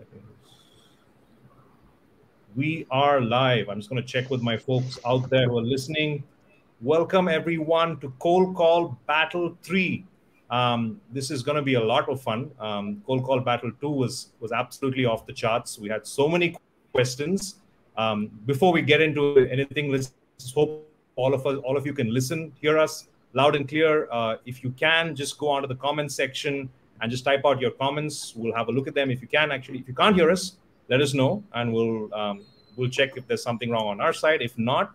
Seconds. We are live. I'm just going to check with my folks out there who are listening. Welcome everyone to Cold Call Battle 3. This is going to be a lot of fun. Cold Call Battle 2 was absolutely off the charts. We had so many questions. Before we get into anything, let's hope all of you can listen, hear us loud and clear. If you can, just go onto the comment section and just type out your comments. We'll have a look at them. If you can, actually, if you can't hear us, let us know, and we'll check if there's something wrong on our side. If not,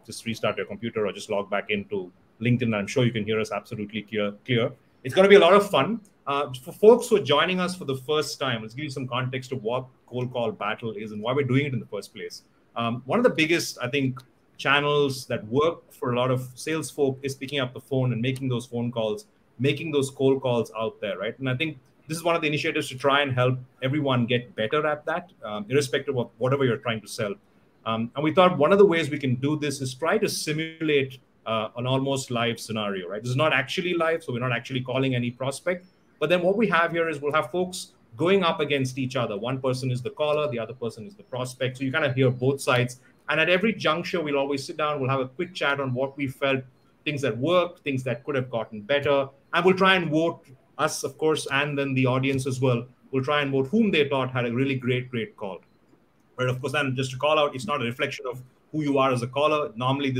just restart your computer or just log back into LinkedIn. I'm sure you can hear us absolutely clear. It's going to be a lot of fun. For folks who are joining us for the first time, let's give you some context of what Cold Call Battle is and why we're doing it in the first place. One of the biggest, I think, channels that work for a lot of sales folk is picking up the phone and making those phone calls, making those cold calls out there, right? And I think this is one of the initiatives to try and help everyone get better at that, irrespective of whatever you're trying to sell. And we thought one of the ways we can do this is try to simulate an almost live scenario, right? This is not actually live, so we're not actually calling any prospect. But then what we have here is we'll have folks going up against each other. One person is the caller, the other person is the prospect. So you kind of hear both sides. And at every juncture, we'll always sit down, we'll have a quick chat on what we felt, things that worked, things that could have gotten better. And we'll try and vote, us, of course, and then the audience as well. We'll try and vote whom they thought had a really great call. But of course, then just to call out, it's not a reflection of who you are as a caller. Normally,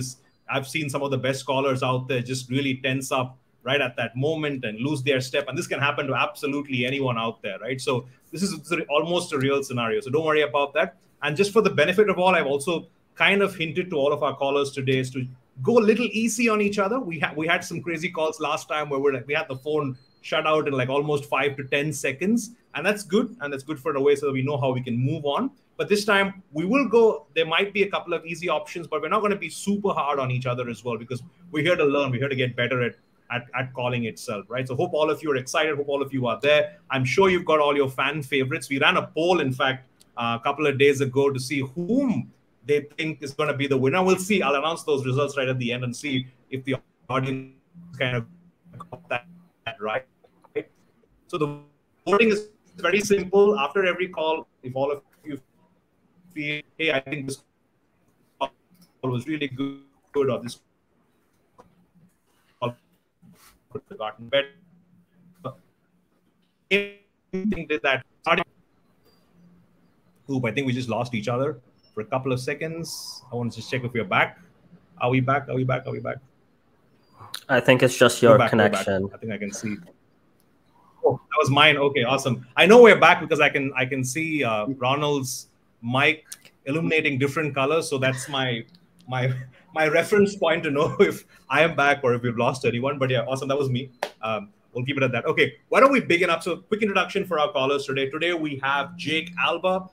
I've seen some of the best callers out there just really tense up right at that moment and lose their step. And this can happen to absolutely anyone out there, right? So this is almost a real scenario. So don't worry about that. And just for the benefit of all, I've also kind of hinted to all of our callers today is to go a little easy on each other. We had some crazy calls last time where we had the phone shut out in like almost 5 to 10 seconds. And that's good. And that's good for the way so that we know how we can move on. But this time we will go, there might be a couple of easy options, but we're not going to be super hard on each other as well, because we're here to learn. We're here to get better at calling itself, right? So hope all of you are excited. Hope all of you are there. I'm sure you've got all your fan favorites. We ran a poll, in fact, a couple of days ago to see whom they think is going to be the winner. We'll see. I'll announce those results right at the end and see if the audience kind of got that right. So the voting is very simple. After every call, if all of you feel, hey, I think this call was really good, or this call could have gotten better, did that. Oop, I think we just lost each other for a couple of seconds. I want to just check if we're back. Are we back? I think it's just your connection. I think I can see. Oh, that was mine. Okay, awesome. I know we're back because I can see Ronald's mic illuminating different colors. So that's my reference point to know if I am back or if we've lost anyone. But yeah, awesome. That was me. We'll keep it at that. Okay, why don't we begin up? So quick introduction for our callers today. Today we have Jake Alba.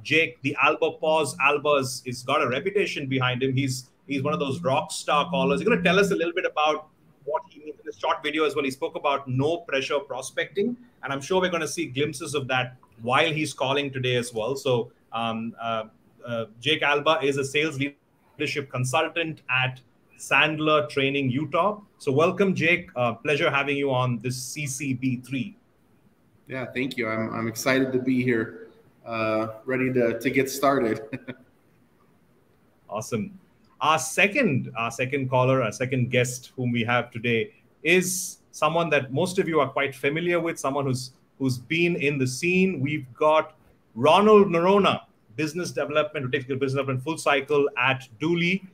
Jake, the Alba pause. Alba is got a reputation behind him. He's one of those rock star callers. He's going to tell us a little bit about what he means in this short video as well. He spoke about no pressure prospecting, and I'm sure we're going to see glimpses of that while he's calling today as well. So Jake Alba is a sales leadership consultant at Sandler Training, Utah. So welcome, Jake. Pleasure having you on this CCB3. Yeah, thank you. I'm excited to be here, ready to get started. Awesome. Our second caller, our second guest whom we have today is someone that most of you are quite familiar with, someone who's been in the scene. We've got Ronald Noronha, business development, who takes the business development full cycle at Dooley.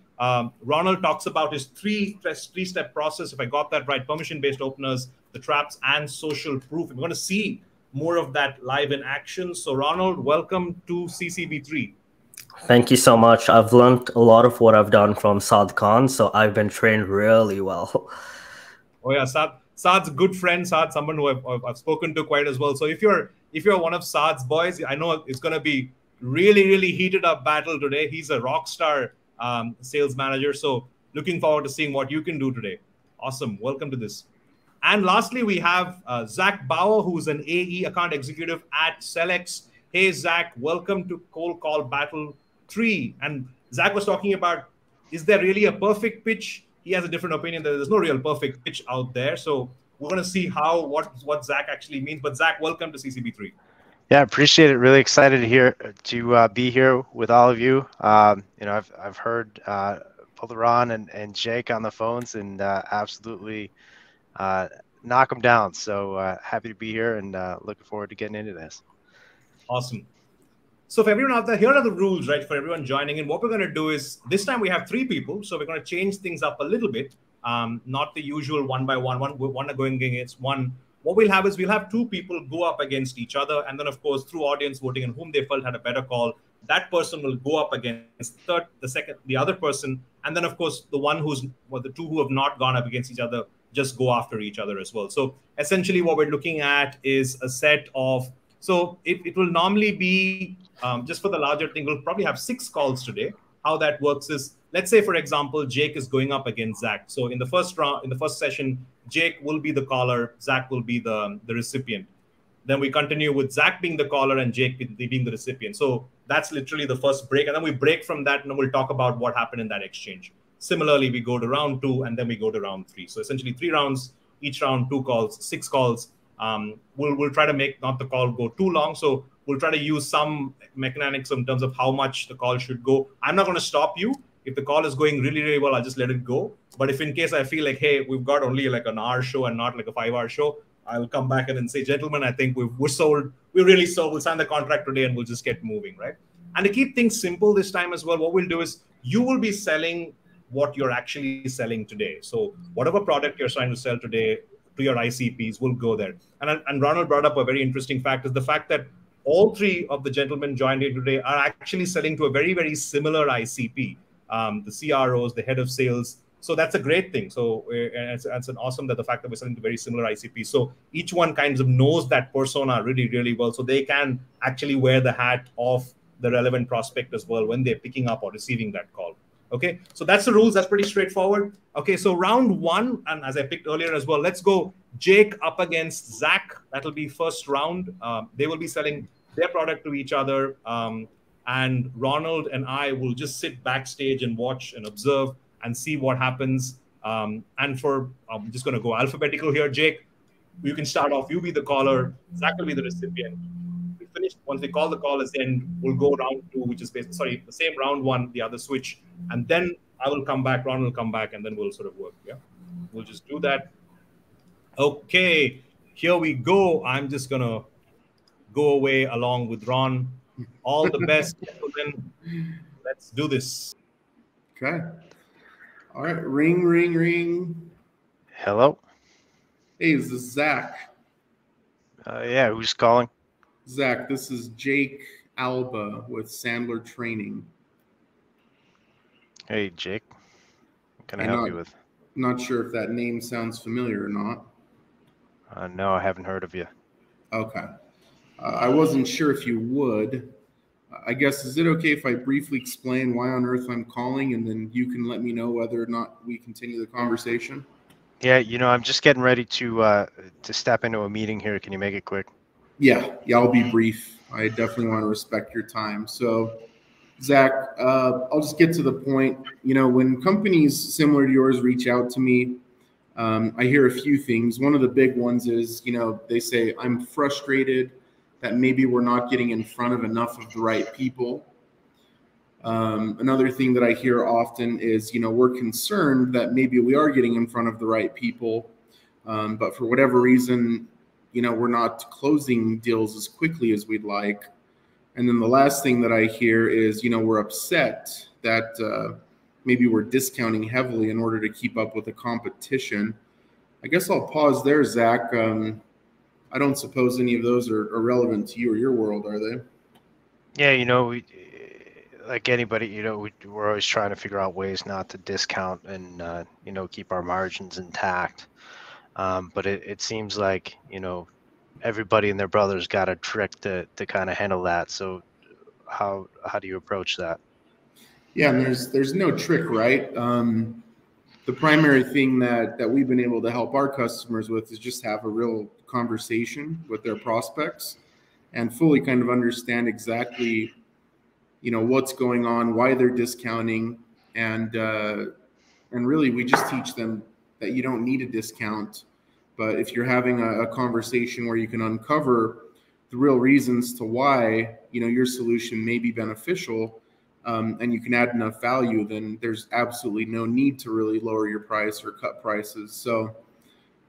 Ronald talks about his three-step process, if I got that right: permission-based openers, the traps, and social proof. We're going to see more of that live in action. So Ronald, welcome to CCB3. Thank you so much. I've learned a lot of what I've done from Saad Khan, so I've been trained really well. Oh yeah, Saad's a good friend. Saad's someone who I've spoken to quite as well. So if you're one of Saad's boys, I know it's going to be really heated up battle today. He's a rock star sales manager. So looking forward to seeing what you can do today. Awesome. Welcome to this. And lastly, we have Zack Bauer, who's an AE account executive at SellX. Hey, Zack, welcome to Cold Call Battle 3. And Zack was talking about, is there really a perfect pitch? He has a different opinion that there's no real perfect pitch out there. So we're going to see what Zack actually means. But Zack, welcome to CCB3. Yeah, appreciate it. Really excited to be here with all of you. You know, I've heard both Ron and Jake on the phones, and absolutely knock them down. So happy to be here, and looking forward to getting into this. Awesome. So for everyone out there, here are the rules, right? For everyone joining in, what we're going to do is this time we have 3 people, so we're going to change things up a little bit. Not the usual one by one, one going against one. What we'll have is we'll have 2 people go up against each other, and then of course through audience voting and whom they felt had a better call, that person will go up against the other person, and then of course the one the 2 who have not gone up against each other just go after each other as well. So essentially, what we're looking at is a set of. So it will normally be just for the larger thing. We'll probably have 6 calls today. How that works is, let's say, for example, Jake is going up against Zack. So in the first round, in the first session, Jake will be the caller, Zack will be the recipient. Then we continue with Zack being the caller and Jake being the recipient. So that's literally the first break. And then we break from that, and then we'll talk about what happened in that exchange. Similarly, we go to round 2, and then we go to round 3. So essentially 3 rounds, each round 2 calls, 6 calls. We'll try to make not the call go too long. So we'll try to use some mechanics in terms of how much the call should go. I'm not going to stop you. If the call is going really, really well, I'll just let it go. But if in case I feel like, hey, we've got only like an hour show and not like a 5-hour show, I'll come back and then say, gentlemen, I think we're sold. We're really sold. We'll sign the contract today and we'll just get moving, right? And to keep things simple this time as well, what we'll do is you will be selling what you're actually selling today. So whatever product you're trying to sell today to your ICPs will go there. And Ronald brought up a very interesting fact, is the fact that all 3 of the gentlemen joined here today are actually selling to a very, very similar ICP, the CROs, the head of sales. So that's a great thing. So it's an awesome that the fact that we're selling to very similar ICPs. So each one kind of knows that persona really, really well. So they can actually wear the hat of the relevant prospect as well when they're picking up or receiving that call. Okay, so that's the rules. That's pretty straightforward. Okay, so round 1, and as I picked earlier as well, let's go Jake up against Zack. That'll be first round. They will be selling their product to each other. And Ronald and I will just sit backstage and watch and observe and see what happens. I'm just going to go alphabetical here. Jake, you can start off. You be the caller. Zack will be the recipient. We finish. Once we call the call is end, we'll go round 2, which is the same round 1, the other switch. And then I will come back, Ron will come back, and then we'll sort of work. Yeah, we'll just do that. Okay, here we go. I'm just going to go away along with Ron. All the best, gentlemen. Let's do this. Okay. All right. Ring, ring, ring. Hello. Hey, is this Zack? Yeah, who's calling? Zack, this is Jake Alba with Sandler Training. Hey, Jake. What can I help you with? Not sure if that name sounds familiar or not. No, I haven't heard of you. Okay. I wasn't sure if you would. I guess, is it okay if I briefly explain why on earth I'm calling, and then you can let me know whether or not we continue the conversation? Yeah, you know, I'm just getting ready to step into a meeting here. Can you make it quick? Yeah, I'll be brief. I definitely want to respect your time. So, Zack, I'll just get to the point. You know, when companies similar to yours reach out to me, I hear a few things. One of the big ones is, you know, they say, I'm frustrated that maybe we're not getting in front of enough of the right people. Another thing that I hear often is, you know, we're concerned that maybe we are getting in front of the right people, but for whatever reason, you know, we're not closing deals as quickly as we'd like. And then the last thing that I hear is, you know, we're upset that maybe we're discounting heavily in order to keep up with the competition. I guess I'll pause there, Zack. I don't suppose any of those are relevant to you or your world, are they? Yeah, you know, we, like anybody, you know, we're always trying to figure out ways not to discount and, you know, keep our margins intact. But it seems like, you know, everybody and their brother's got a trick to kind of handle that. So how do you approach that? Yeah, and there's no trick, right? The primary thing that we've been able to help our customers with is just have a real conversation with their prospects and fully kind of understand exactly, you know, what's going on, why they're discounting, and really we just teach them that you don't need a discount. But if you're having a conversation where you can uncover the real reasons to why, your solution may be beneficial, and you can add enough value, then there's absolutely no need to really lower your price or cut prices. So,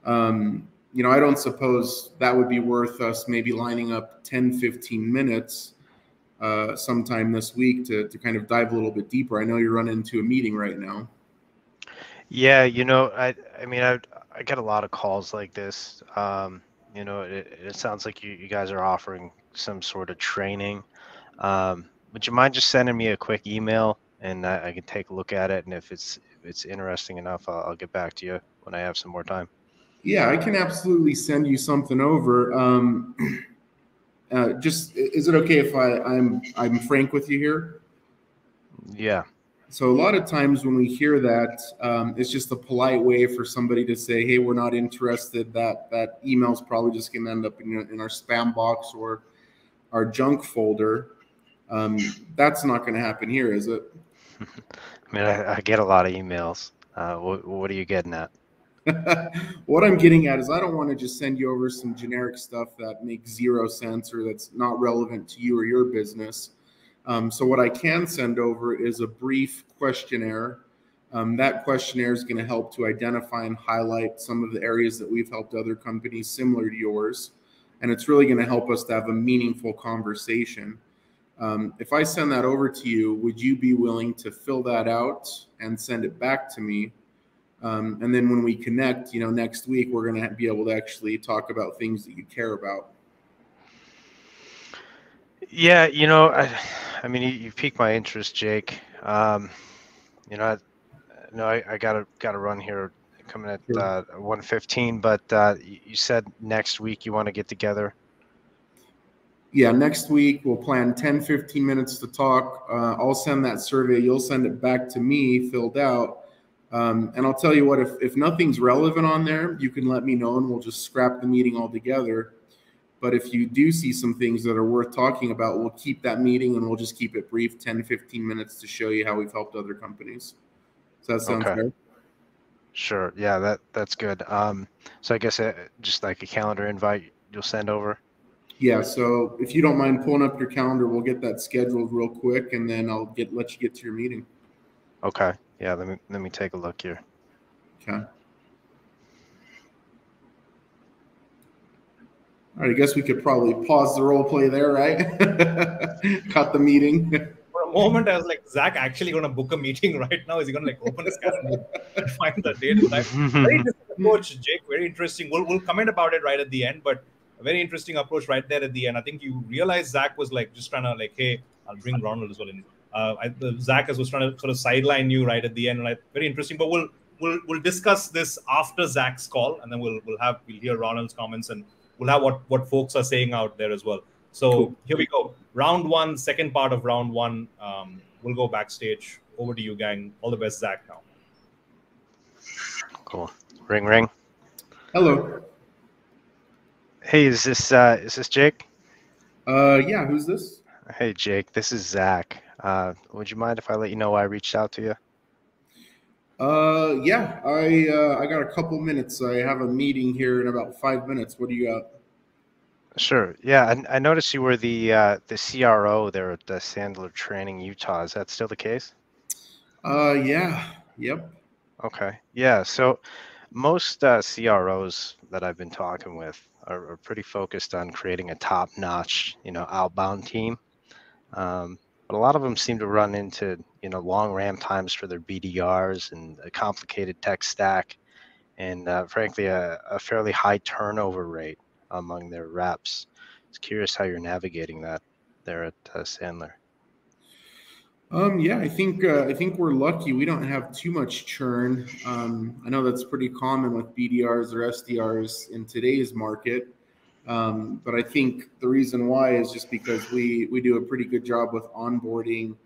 I don't suppose that would be worth us maybe lining up 10, 15 minutes sometime this week to kind of dive a little bit deeper. I know you're running into a meeting right now. Yeah, I mean, I get a lot of calls like this. It sounds like you guys are offering some sort of training. Would you mind just sending me a quick email, and I can take a look at it, and if it's interesting enough, I'll get back to you when I have some more time. Yeah, I can absolutely send you something over. Just is it okay if I'm frank with you here? Yeah. So a lot of times when we hear that, it's just a polite way for somebody to say, "Hey, we're not interested." That email's probably just going to end up in our spam box or our junk folder. That's not going to happen here, is it? I mean, I get a lot of emails. What are you getting at? What I'm getting at is I don't want to just send you over some generic stuff that makes zero sense or that's not relevant to you or your business. So what I can send over is a brief questionnaire. That questionnaire is going to help to identify and highlight some of the areas that we've helped other companies similar to yours. And it's really going to help us to have a meaningful conversation. If I send that over to you, would you be willing to fill that out and send it back to me? And then when we connect, next week, we're going to be able to actually talk about things that you care about. Yeah, I mean, you piqued my interest, Jake. I gotta run here, coming at 1:15. But you said next week you want to get together. Yeah, next week we'll plan 10, 15 minutes to talk. I'll send that survey. You'll send it back to me filled out. And I'll tell you what, if nothing's relevant on there, you can let me know and we'll just scrap the meeting altogether. But if you do see some things that are worth talking about, we'll keep that meeting and we'll just keep it brief, 10, 15 minutes to show you how we've helped other companies. Does that sound fair? Sure. Yeah, that's good. So I guess just like a calendar invite you'll send over. Yeah. So if you don't mind pulling up your calendar, we'll get that scheduled real quick, and then I'll let you get to your meeting. Okay. Yeah. Let me take a look here. Okay. All right, I guess we could probably pause the role play there, right? Cut the meeting. For a moment, I was like, Zack actually going to book a meeting right now? Is he going to open his calendar and find the date and time? Very interesting approach, Jake. Very interesting. We'll comment about it right at the end, but a very interesting approach right there at the end. I think you realize Zack was just trying to hey, I'll bring Ronald as well in. Zack was trying to sort of sideline you right at the end. Very interesting. But we'll discuss this after Zack's call, and then we'll hear Ronald's comments, and we'll have what folks are saying out there as well. So cool. Here we go. Round one, second part of round one. We'll go backstage. Over to you, gang. All the best, Zack, now. Cool. Ring, ring. Hello. Hey, is this Jake? Yeah, who's this? Hey, Jake, this is Zack. Would you mind if I let you know why I reached out to you? Yeah, I got a couple minutes. I have a meeting here in about 5 minutes. What do you got? Sure. Yeah, I noticed you were the CRO there at the Sandler Training, Utah. Is that still the case? Yeah. Yep. Okay. Yeah. So most CROs that I've been talking with are pretty focused on creating a top-notch, outbound team. But a lot of them seem to run into, long ramp times for their BDRs and a complicated tech stack, and frankly, a fairly high turnover rate among their reps. I was curious how you're navigating that there at Sandler. Yeah, I think we're lucky. We don't have too much churn. I know that's pretty common with BDRs or SDRs in today's market. But I think the reason why is just because we do a pretty good job with onboarding,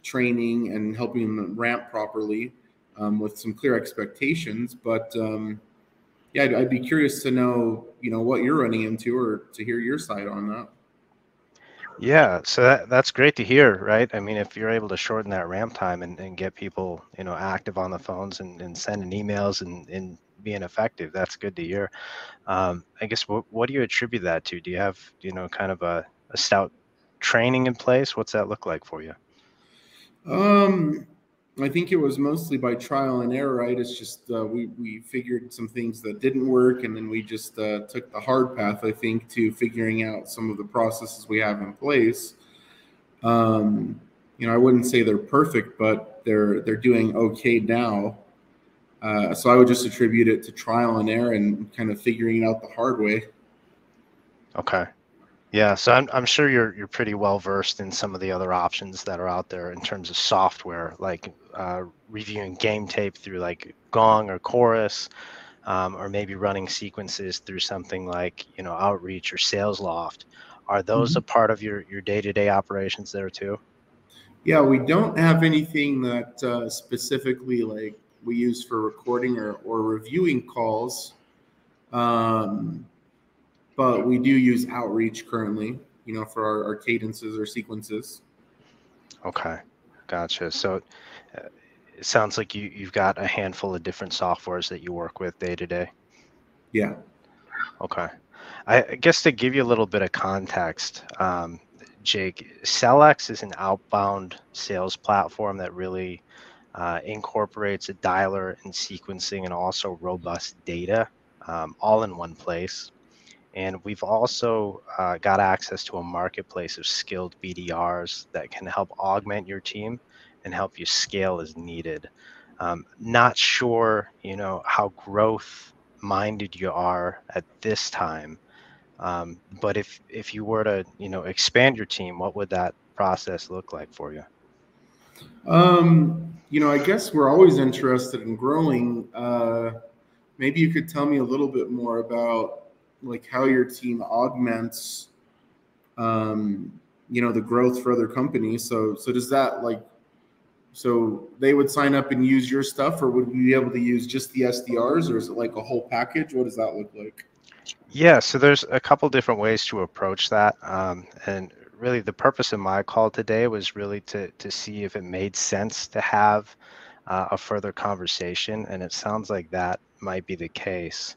training, and helping them ramp properly with some clear expectations. But yeah, I'd be curious to know, what you're running into or to hear your side on that. Yeah, so that's great to hear, right? I mean, if you're able to shorten that ramp time and get people, active on the phones and sending emails and being effective. That's good to hear. I guess what do you attribute that to? Do you have, kind of a stout training in place? What's that look like for you? I think it was mostly by trial and error, right? It's just we figured some things that didn't work, and then we just took the hard path, I think, to figuring out some of the processes we have in place. I wouldn't say they're perfect, but they're doing okay now. So I would just attribute it to trial and error and kind of figuring it out the hard way. Okay. Yeah, so I'm sure you're pretty well versed in some of the other options that are out there in terms of software, like reviewing game tape through like Gong or Chorus, or maybe running sequences through something like Outreach or SalesLoft. Are those a part of your day-to-day operations there too? Yeah, we don't have anything that specifically like we use for recording or reviewing calls. But we do use Outreach currently, for our cadences or sequences. Okay, gotcha. So it sounds like you've got a handful of different softwares that you work with day to day. Yeah. Okay. I guess to give you a little bit of context, Jake, SellX is an outbound sales platform that really incorporates a dialer and sequencing and also robust data all in one place. And we've also got access to a marketplace of skilled BDRs that can help augment your team and help you scale as needed. Not sure, how growth minded you are at this time. But if you were to, expand your team, what would that process look like for you? I guess we're always interested in growing. Maybe you could tell me a little bit more about like how your team augments, the growth for other companies. So does that so they would sign up and use your stuff, or would we be able to use just the SDRs, or is it like a whole package? What does that look like? Yeah, so there's a couple different ways to approach that. And really the purpose of my call today was really to see if it made sense to have a further conversation. And it sounds like that might be the case.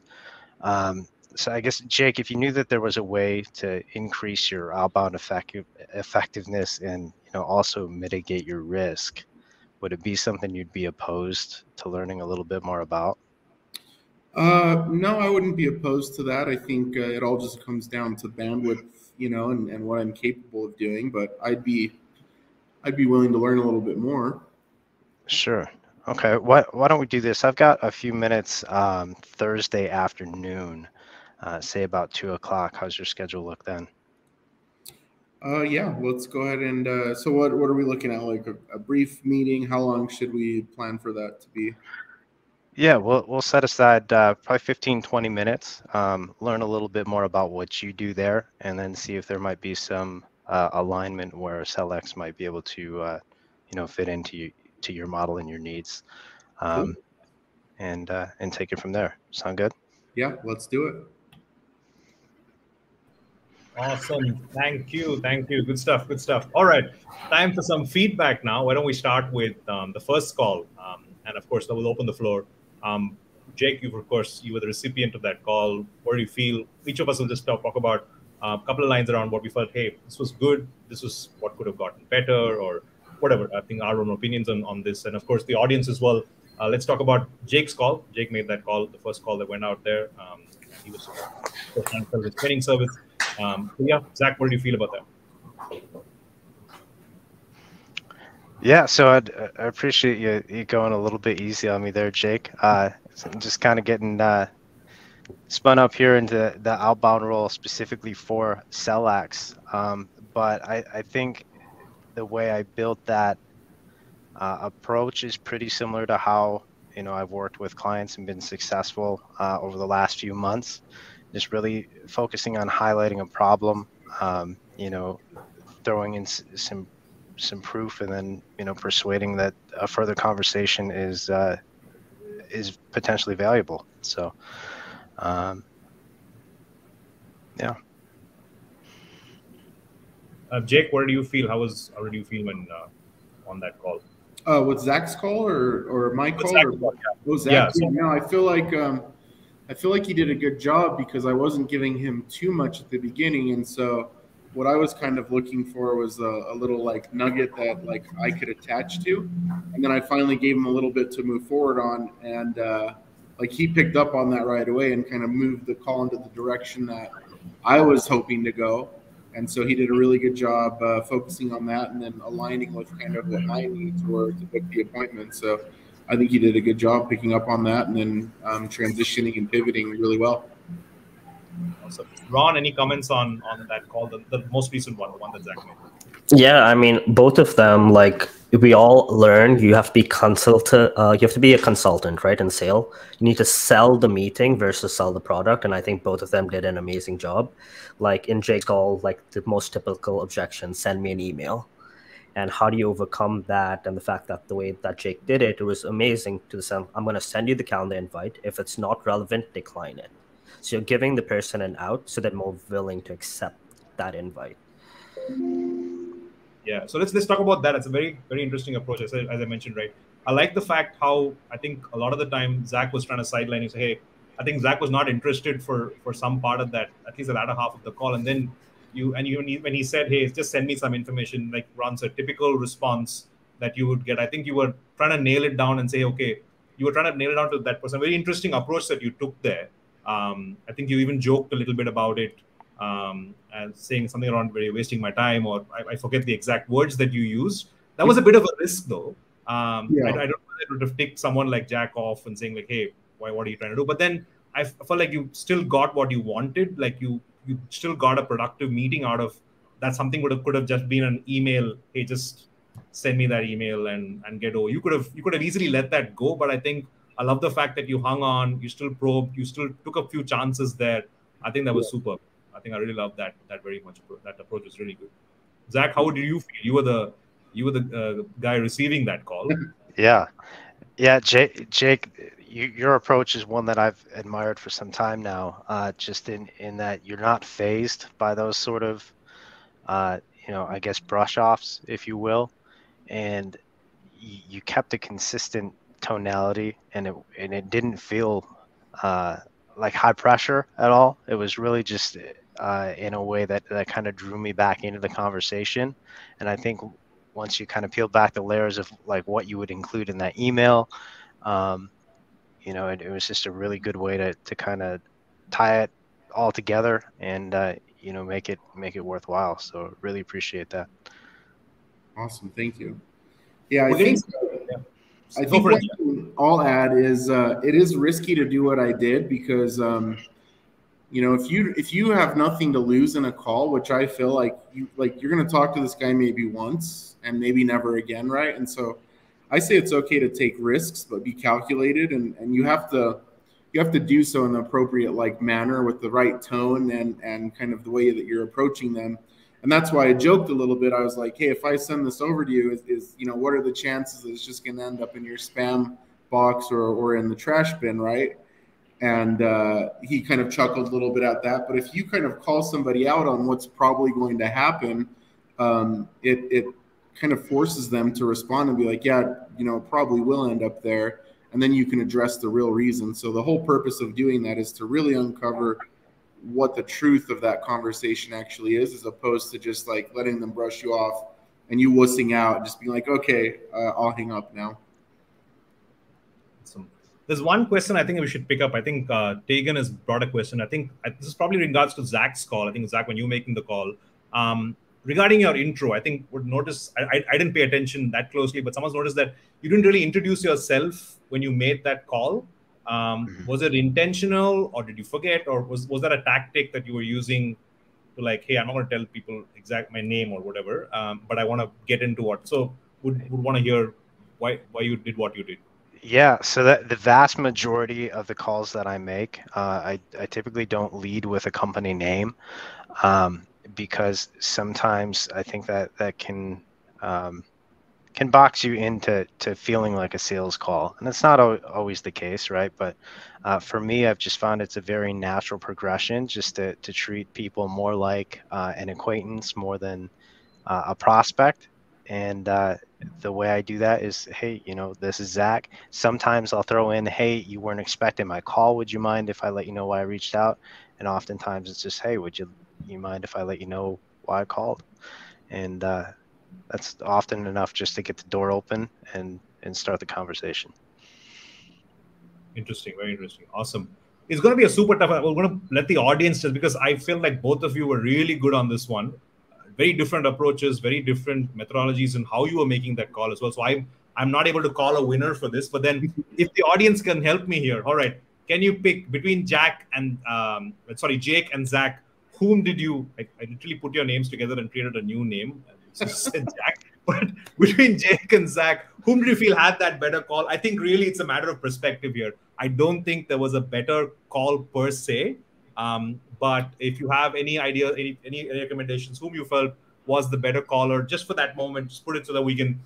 So I guess, Jake, if you knew that there was a way to increase your outbound effectiveness and also mitigate your risk, would it be something you'd be opposed to learning a little bit more about? No, I wouldn't be opposed to that. I think it all just comes down to bandwidth, and what I'm capable of doing. But I'd be willing to learn a little bit more. Sure. Okay. Why don't we do this? I've got a few minutes Thursday afternoon, say about 2:00. How's your schedule look then? Yeah, let's go ahead and. So what are we looking at? Like a brief meeting? How long should we plan for that to be? Yeah, we'll set aside probably 15-20 minutes, learn a little bit more about what you do there, and then see if there might be some alignment where SellX might be able to, fit into your model and your needs, Cool. and take it from there. Sound good? Yeah, let's do it. Awesome. Thank you. Good stuff. All right. Time for some feedback now. Why don't we start with the first call? And of course, I will open the floor. Jake, you were the recipient of that call. What do you feel? Each of us will just talk about a couple of lines around what we felt. Hey, this was good. This was what could have gotten better, or whatever. I think our own opinions on this, and of course the audience as well. Let's talk about Jake's call. Jake made that call, the first call that went out there. He was for his training service. Yeah, Zack, what do you feel about that? Yeah, so I appreciate you going a little bit easy on me there, Jake. Just kind of getting spun up here into the outbound role specifically for SellX. But I think the way I built that approach is pretty similar to how I've worked with clients and been successful over the last few months. Just really focusing on highlighting a problem, throwing in some proof, and then persuading that a further conversation is potentially valuable. So yeah. Jake, what do you feel? How did you feel when on that call? With Zach's call or my call? Zach's call, yeah. Oh, Zach. Yeah, No, I feel like I feel like he did a good job because I wasn't giving him too much at the beginning. And so what I was kind of looking for was a little like nugget that like I could attach to. And then I finally gave him a little bit to move forward on. And like he picked up on that right away and kind of moved the call into the direction that I was hoping to go. And so he did a really good job focusing on that and then aligning with kind of what my needs were to book the appointment. So I think he did a good job picking up on that and then transitioning and pivoting really well. Awesome. Ron, any comments on that call, the most recent one, the one that Zack made? Yeah, I mean, both of them, like we all learn, you have to be you have to be a consultant, right? In sale, you need to sell the meeting versus sell the product, and I think both of them did an amazing job. Like in Jake's call, like the most typical objection: send me an email. And how do you overcome that? And the fact that the way that Jake did it, it was amazing to the sense, I'm going to send you the calendar invite. If it's not relevant, decline it. So you're giving the person an out so they're more willing to accept that invite. Yeah, so let's talk about that. It's a very, very interesting approach, as I mentioned, right? I like the fact how I think a lot of the time Zack was trying to sideline you, say, hey, I think Zack was not interested for some part of that, at least the latter half of the call. And then when he said, hey, just send me some information, like Ron said, typical response that you would get. I think you were trying to nail it down and say, okay, you were trying to nail it down to that person. Very interesting approach that you took there. I think you even joked a little bit about it. And saying something around "You're wasting my time," or I forget the exact words that you used. That was a bit of a risk, though. I don't know if it would have ticked someone like Jack off and saying like, "Hey, what are you trying to do?" But then I felt like you still got what you wanted. Like you still got a productive meeting out of that. Something could have just been an email. Hey, just send me that email and get over. You could have easily let that go. But I think I love the fact that you hung on. You still probed. You still took a few chances there. I think that was super. I think I really love that very much. That approach is really good. Zack, how did you feel? You were the guy receiving that call. Yeah, Jake, your approach is one that I've admired for some time now. Just in that you're not phased by those sort of, I guess brush offs, if you will, and you kept a consistent tonality, and it didn't feel like high pressure at all. It was really just in a way that kind of drew me back into the conversation. And I think once you kind of peel back the layers of like what you would include in that email, it was just a really good way to kind of tie it all together and make it worthwhile. So really appreciate that. Awesome, thank you. Yeah, I think what I'll add is it is risky to do what I did because if you have nothing to lose in a call, which I feel like you're going to talk to this guy maybe once and maybe never again, right? And so I say it's okay to take risks, but be calculated, and you have to do so in the appropriate manner with the right tone and kind of the way that you're approaching them. And that's why I joked a little bit. I was like, hey, if I send this over to you, is what are the chances that it's just going to end up in your spam box or in the trash bin, right? And he kind of chuckled a little bit at that. But if you kind of call somebody out on what's probably going to happen, it kind of forces them to respond and be like, yeah, it probably will end up there. And then you can address the real reason. So the whole purpose of doing that is to really uncover what the truth of that conversation actually is, as opposed to just letting them brush you off and you wussing out and just being like, okay, I'll hang up now. Awesome. There's one question I think we should pick up. I think Tegan has brought a question. I think this is probably in regards to Zack's call. I think Zack, when you were making the call, regarding your intro, I think would notice, I didn't pay attention that closely, but someone's noticed that you didn't really introduce yourself when you made that call. Was it intentional, or did you forget, or was that a tactic that you were using to hey, I'm not going to tell people exact my name or whatever, but I want to get into what? So would want to hear why you did what you did. Yeah, so that the vast majority of the calls that I make, I typically don't lead with a company name, because sometimes I think that can box you into feeling like a sales call, and that's not always the case, right? But for me, I've just found it's a very natural progression just to treat people more like an acquaintance more than a prospect, And the way I do that is, hey, this is Zack. Sometimes I'll throw in, hey, you weren't expecting my call. Would you mind if I let you know why I reached out? And oftentimes it's just, hey, would you mind if I let you know why I called? And that's often enough just to get the door open and start the conversation. Interesting, very interesting. Awesome. It's going to be a super tough. We're going to let the audience just, because I feel like both of you were really good on this one. Very different approaches, very different methodologies in how you were making that call as well. So I'm not able to call a winner for this. But then, if the audience can help me here, all right, can you pick between Jake and Zack? Whom did you? I literally put your names together and created a new name. Said Jack. But between Jake and Zack, whom do you feel had that better call? I think really it's a matter of perspective here. I don't think there was a better call per se. But if you have any idea, any recommendations, whom you felt was the better caller, just for that moment, just put it so that we can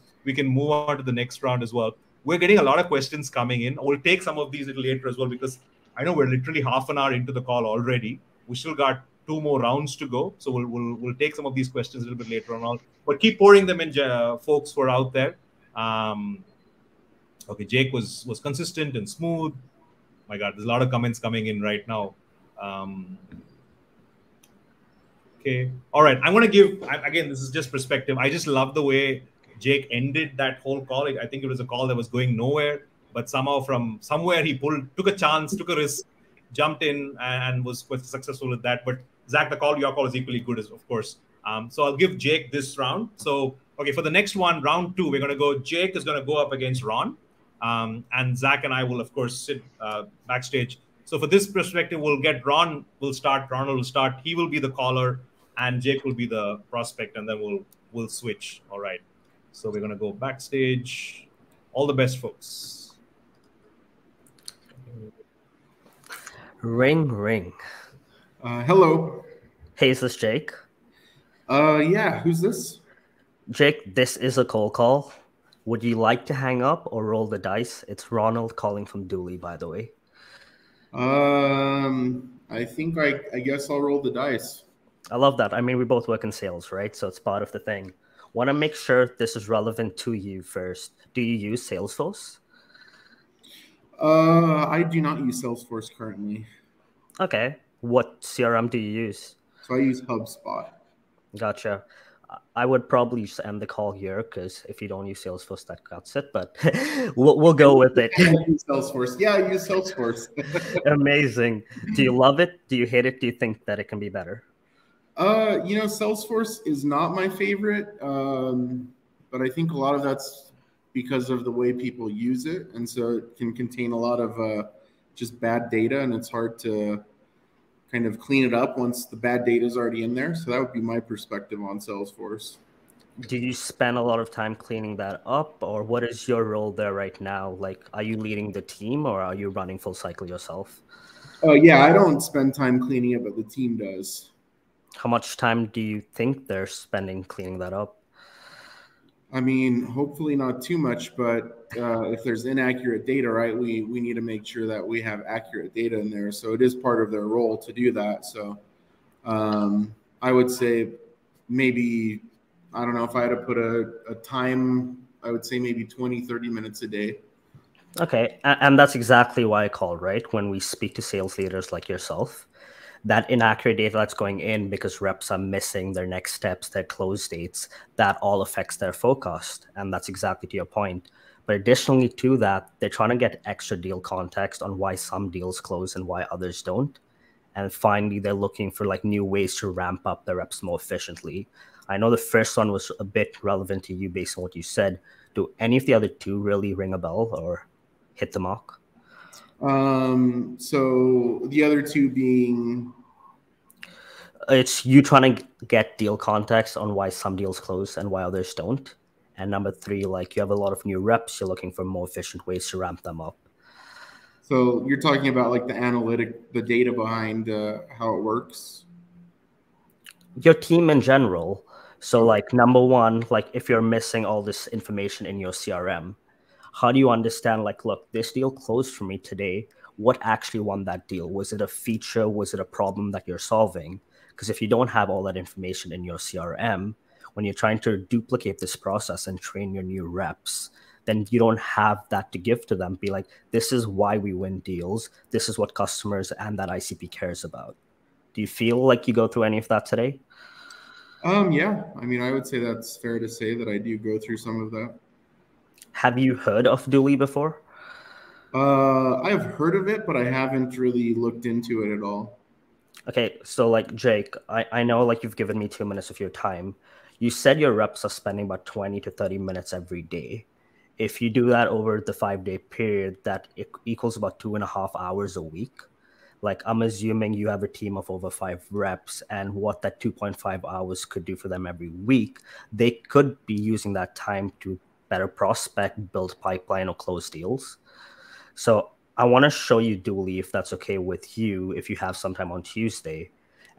move on to the next round as well. We're getting a lot of questions coming in. We'll take some of these a little later as well, because I know we're literally half an hour into the call already. We still got 2 more rounds to go, so we'll take some of these questions a little bit later on. But keep pouring them in, folks who are out there. Okay, Jake was consistent and smooth. My God, there's a lot of comments coming in right now. Okay, all right. I want to give, again, this is just perspective. I just love the way Jake ended that whole call. I think it was a call that was going nowhere, but somehow from somewhere he took a chance, took a risk, jumped in, and was quite successful with that. But Zack, your call is equally good, of course. So I'll give Jake this round. So, okay, for the next one, round 2, we're going to go, Jake is going to go up against Ron. And Zack and I will, of course, sit backstage. So for this perspective, we'll get Ron will start. Ronald will start. He will be the caller, and Jake will be the prospect, and then we'll switch. All right. So we're going to go backstage. All the best, folks. Ring, ring. Hello. Hey, is this Jake? Yeah, who's this? Jake, this is a cold call. Would you like to hang up or roll the dice? It's Ronald calling from Dooley, by the way. I think I guess I'll roll the dice. I love that. I mean, we both work in sales, right? So it's part of the thing. Want to make sure this is relevant to you first. Do you use Salesforce? I do not use Salesforce currently. Okay. What CRM do you use? So I use HubSpot. Gotcha. I would probably just end the call here, because if you don't use Salesforce, that cuts it. But we'll go with it. I use Salesforce. Yeah, I use Salesforce. Amazing. Do you love it? Do you hate it? Do you think that it can be better? Salesforce is not my favorite, but I think a lot of that's because of the way people use it, and so it can contain a lot of just bad data, and it's hard to kind of clean it up once the bad data is already in there. So that would be my perspective on Salesforce. Do you spend a lot of time cleaning that up, or what is your role there right now? Like, are you leading the team, or are you running full cycle yourself? Yeah, I don't spend time cleaning it, but the team does. How much time do you think they're spending cleaning that up? I mean, hopefully not too much, but if there's inaccurate data, right, we need to make sure that we have accurate data in there. So it is part of their role to do that. So I would say maybe, I don't know, if I had to put a time, I would say maybe 20, 30 minutes a day. Okay. And that's exactly why I called, right? When we speak to sales leaders like yourself, that inaccurate data that's going in because reps are missing their next steps, their close dates, that all affects their forecast. And that's exactly to your point. But additionally to that, they're trying to get extra deal context on why some deals close and why others don't. And finally, they're looking for like new ways to ramp up their reps more efficiently. I know the first one was a bit relevant to you based on what you said. Do any of the other two really ring a bell or hit the mark? So the other two being, it's you trying to get deal context on why some deals close and why others don't. And number 3, like you have a lot of new reps, you're looking for more efficient ways to ramp them up. So you're talking about like the data behind how it works? Your team in general. So like number 1, like if you're missing all this information in your CRM, how do you understand, like, look, this deal closed for me today. What actually won that deal? Was it a feature? Was it a problem that you're solving? Because if you don't have all that information in your CRM, when you're trying to duplicate this process and train your new reps, then you don't have that to give to them. Be like, this is why we win deals. This is what customers and that ICP cares about. Do you feel like you go through any of that today? Yeah, I mean, I would say that's fair to say that I do go through some of that. Have you heard of Dooley before? I've heard of it, but I haven't really looked into it at all. Okay, so like Jake, I know like you've given me 2 minutes of your time. You said your reps are spending about 20 to 30 minutes every day. If you do that over the 5-day period, that equals about 2.5 hours a week. Like, I'm assuming you have a team of over 5 reps, and what that 2.5 hours could do for them every week, they could be using that time to better prospect, build pipeline, or close deals. So I want to show you Dooley, if that's okay with you, if you have some time on Tuesday.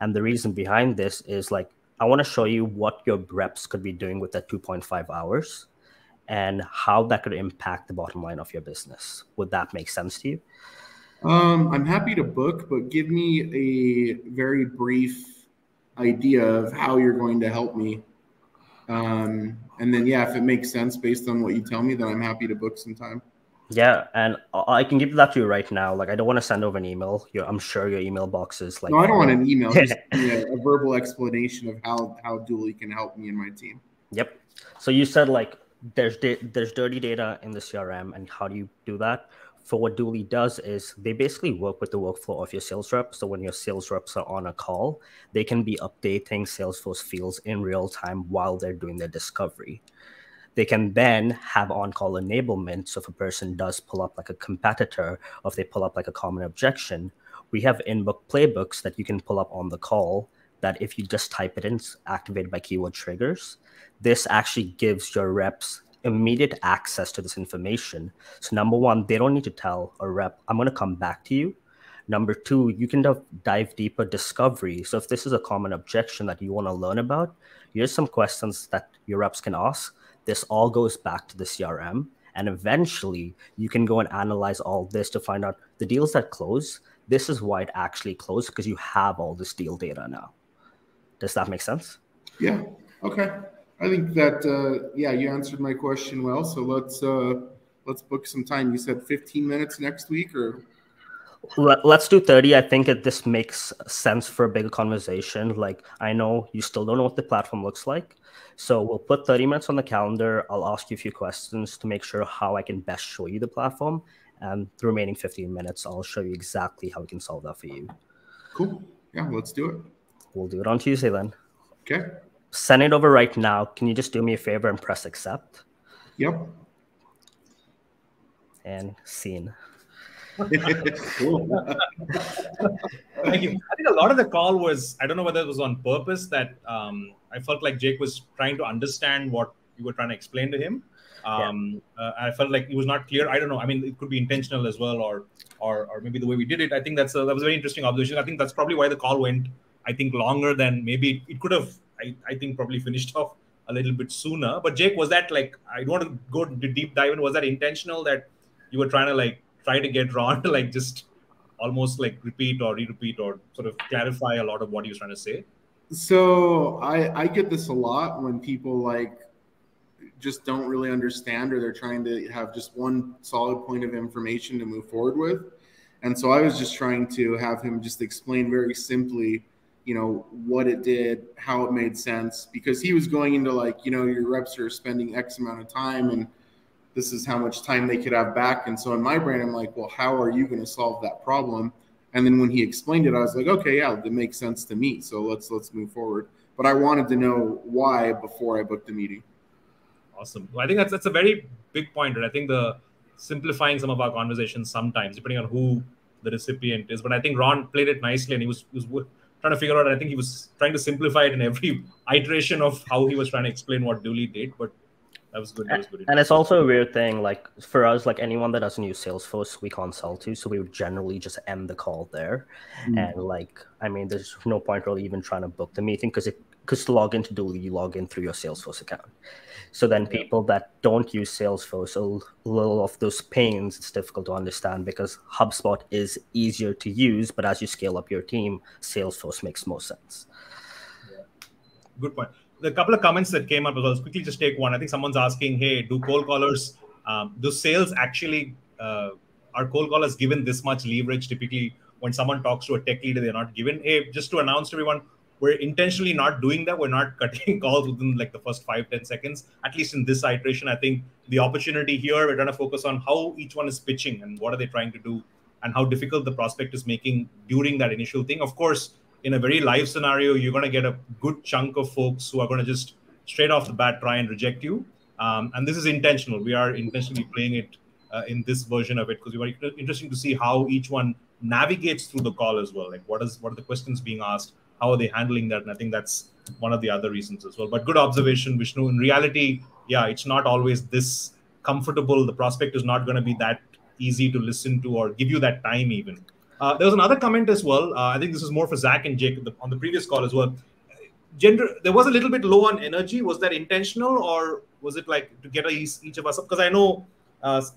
And the reason behind this is like, I want to show you what your reps could be doing with that 2.5 hours and how that could impact the bottom line of your business. Would that make sense to you? I'm happy to book, but give me a very brief idea of how you're going to help me. And then, yeah, if it makes sense based on what you tell me, then I'm happy to book some time. Yeah, and I can give that to you right now. Like, I don't want to send over an email. I'm sure your email box is like... No, I don't want an email. Just a verbal explanation of how Dooley can help me and my team. Yep. So you said like there's dirty data in the CRM, and how do you do that? For what Dooley does is they basically work with the workflow of your sales reps. So when your sales reps are on a call, they can be updating Salesforce fields in real time while they're doing their discovery. They can then have on-call enablement. So if a person does pull up like a competitor, or if they pull up like a common objection, we have in-book playbooks that you can pull up on the call that if you just type it in, it's activated by keyword triggers. This actually gives your reps immediate access to this information. So number one, they don't need to tell a rep, I'm going to come back to you. Number two, you can dive deeper discovery. So if this is a common objection that you want to learn about, here's some questions that your reps can ask. This all goes back to the CRM. And eventually, you can go and analyze all this to find out the deals that close. This is why it actually closed, because you have all this deal data now. Does that make sense? Yeah. Okay. I think that, yeah, you answered my question well. So let's book some time. You said 15 minutes next week, or? Let's do 30. I think this makes sense for a bigger conversation. Like, I know you still don't know what the platform looks like. So we'll put 30 minutes on the calendar. I'll ask you a few questions to make sure how I can best show you the platform. And the remaining 15 minutes, I'll show you exactly how we can solve that for you. Cool. Yeah, let's do it. We'll do it on Tuesday then. Okay. Send it over right now. Can you just do me a favor and press accept? Yep. And scene. Cool. Thank you. I think a lot of the call was, I don't know whether it was on purpose, that I felt like Jake was trying to understand what you were trying to explain to him. I felt like it was not clear. I don't know. I mean, it could be intentional as well, or maybe the way we did it. I think that was a very interesting observation. I think that's probably why the call went, I think, longer than maybe it could have. I think probably finished off a little bit sooner. But Jake, was that like, I don't want to go to deep dive in. Was that intentional that you were trying to try to get Ron to just almost repeat or re-repeat or sort of clarify a lot of what he was trying to say? So I get this a lot when people just don't really understand, or they're trying to have just one solid point of information to move forward with. And so I was just trying to have him just explain very simply, what it did, how it made sense, because he was going into your reps are spending X amount of time and this is how much time they could have back. And so in my brain, I'm like, well, how are you going to solve that problem? And then when he explained it, I was like, okay, yeah, that makes sense to me. So let's move forward. But I wanted to know why before I booked the meeting. Awesome. Well, I think that's a very big point. Right? I think the simplifying some of our conversations sometimes, depending on who the recipient is. But I think Ron played it nicely, and he was trying to figure out. I think he was trying to simplify it in every iteration of how he was trying to explain what Dooley did. But that was good. That was good. And it's also a weird thing. Like for us, anyone that doesn't use Salesforce, we can't sell to. So we would generally just end the call there. And there's no point really even trying to book the meeting because to log into Dooley, you log in through your Salesforce account. So then people that don't use Salesforce, a little of those pains, it's difficult to understand because HubSpot is easier to use. But as you scale up your team, Salesforce makes more sense. Good point. the couple of comments that came up as well. Let's quickly just take one. I think someone's asking, hey, do cold callers, do sales actually, are cold callers given this much leverage? Typically, when someone talks to a tech leader, they're not given. Hey, just to announce to everyone, we're intentionally not doing that. We're not cutting calls within like the first 5-10 seconds. At least in this iteration, I think the opportunity here, we're trying to focus on how each one is pitching and what are they trying to do and how difficult the prospect is making during that initial thing. Of course, in a very live scenario, you're going to get a good chunk of folks who are going to just straight off the bat try and reject you. And this is intentional. We are intentionally playing it in this version of it because we were interesting to see how each one navigates through the call as well. Like what are the questions being asked? How are they handling that? And I think that's one of the other reasons as well. But good observation, Vishnu. In reality, yeah, it's not always this comfortable. The prospect is not going to be that easy to listen to or give you that time even. There was another comment as well. I think this is more for Zack and Jake on the previous call as well. There was a little bit low on energy. Was that intentional or was it like to get each of us up? Because I know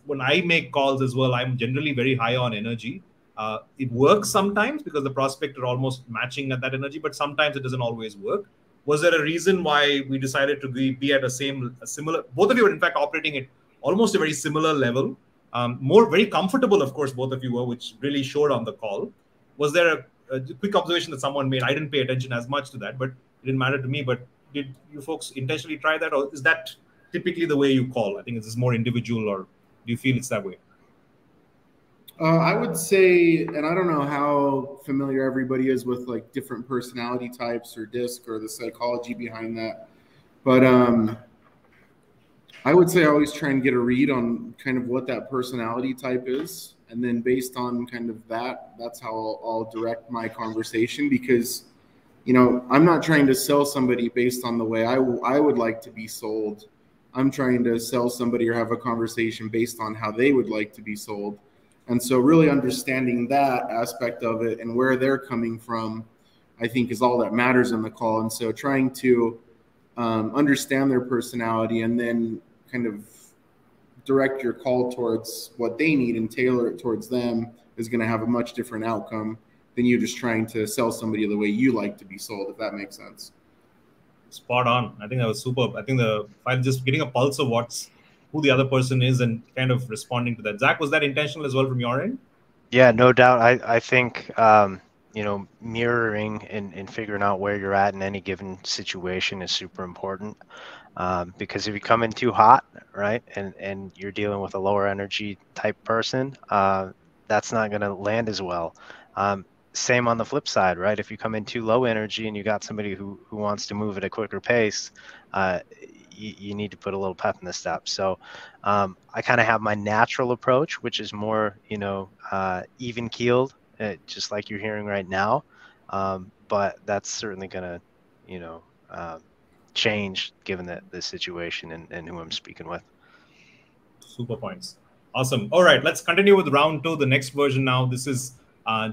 when I make calls as well, I'm generally very high on energy. It works sometimes because the prospect are almost matching at that energy, but sometimes it doesn't always work. Was there a reason why we decided to be at a similar? Both of you were in fact operating at almost a very similar level. Very comfortable, of course, both of you were, which really showed on the call. Was there a quick observation that someone made? I didn't pay attention as much to that, but it didn't matter to me. But did you folks intentionally try that, or is that typically the way you call? I think it's more individual, or do you feel it's that way? I would say, and I don't know how familiar everybody is with like different personality types or DISC or the psychology behind that, but I would say I always try and get a read on kind of what that personality type is. And then based on kind of that's how I'll direct my conversation because, you know, I'm not trying to sell somebody based on the way I would like to be sold. I'm trying to sell somebody or have a conversation based on how they would like to be sold. And so really understanding that aspect of it and where they're coming from, I think is all that matters in the call. And so trying to understand their personality and then kind of direct your call towards what they need and tailor it towards them is going to have a much different outcome than you just trying to sell somebody the way you like to be sold, if that makes sense. Spot on. I think that was superb. I think just getting a pulse of who the other person is and kind of responding to that. Zack, was that intentional as well from your end? Yeah, no doubt. I think, you know, mirroring and figuring out where you're at in any given situation is super important. Because if you come in too hot, right, and you're dealing with a lower energy type person, that's not going to land as well. Same on the flip side, right? If you come in too low energy and you got somebody who wants to move at a quicker pace, you need to put a little pep in the step. So I kind of have my natural approach, which is more, you know, even keeled, just like you're hearing right now. But that's certainly going to, you know, change given the situation and who I'm speaking with. Super points. Awesome. All right, let's continue with round 2, the next version now. This is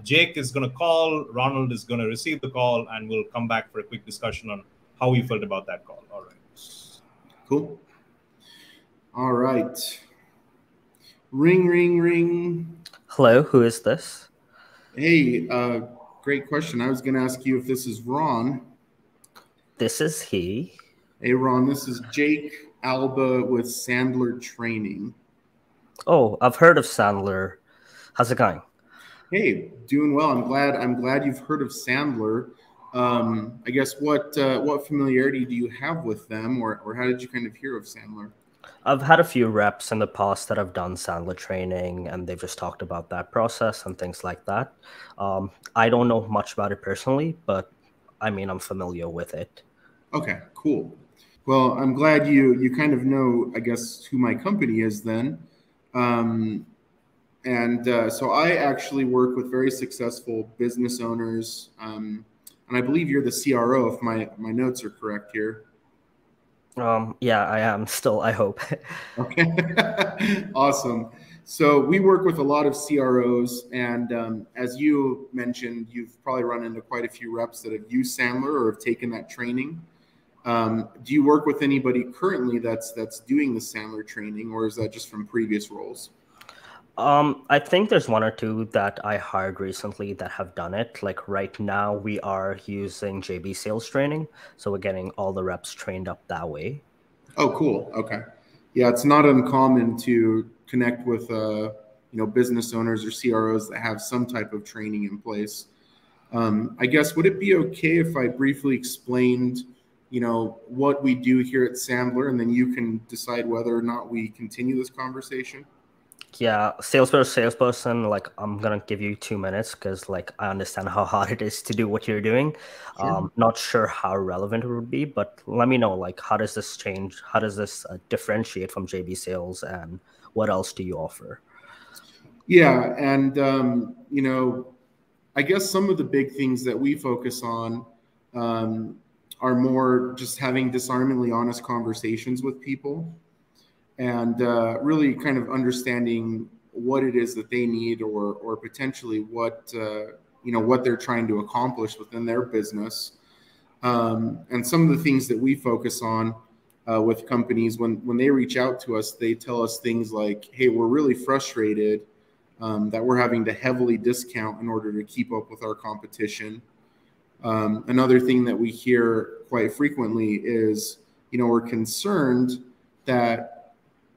Jake is going to call, Ronald is going to receive the call, and we'll come back for a quick discussion on how we felt about that call. All right. Cool. All right. Ring, ring, ring. Hello, who is this? Hey, great question. I was going to ask you if this is Ron. This is he. Hey, Ron, this is Jake Alba with Sandler Training. Oh, I've heard of Sandler. How's it going? Hey, doing well. I'm glad you've heard of Sandler. I guess what familiarity do you have with them, or how did you kind of hear of Sandler? I've had a few reps in the past that have done Sandler training, and they've just talked about that process and things like that. I don't know much about it personally, but I mean, I'm familiar with it. Okay, cool. Well, I'm glad you kind of know, I guess, who my company is then. So I actually work with very successful business owners. And I believe you're the CRO, if my notes are correct here. Yeah, I am still, I hope. Okay, awesome. So we work with a lot of CROs, and as you mentioned, you've probably run into quite a few reps that have used Sandler or have taken that training. Do you work with anybody currently that's doing the Sandler training, or is that just from previous roles? I think there's one or two that I hired recently that have done it. Like right now, we are using JB sales training, so we're getting all the reps trained up that way. Oh, cool. Okay. Yeah, it's not uncommon to connect with business owners or CROs that have some type of training in place. I guess, would it be okay if I briefly explained, what we do here at Sandler, and then you can decide whether or not we continue this conversation? Yeah, salesperson, like I'm gonna give you 2 minutes because like I understand how hard it is to do what you're doing. Sure. Not sure how relevant it would be, but let me know like how does this change? How does this differentiate from JB sales, and what else do you offer? Yeah, and I guess some of the big things that we focus on are more just having disarmingly honest conversations with people, and really kind of understanding what it is that they need, or potentially what they're trying to accomplish within their business. And some of the things that we focus on with companies, when they reach out to us, they tell us things like, hey, we're really frustrated that we're having to heavily discount in order to keep up with our competition. Another thing that we hear quite frequently is, we're concerned that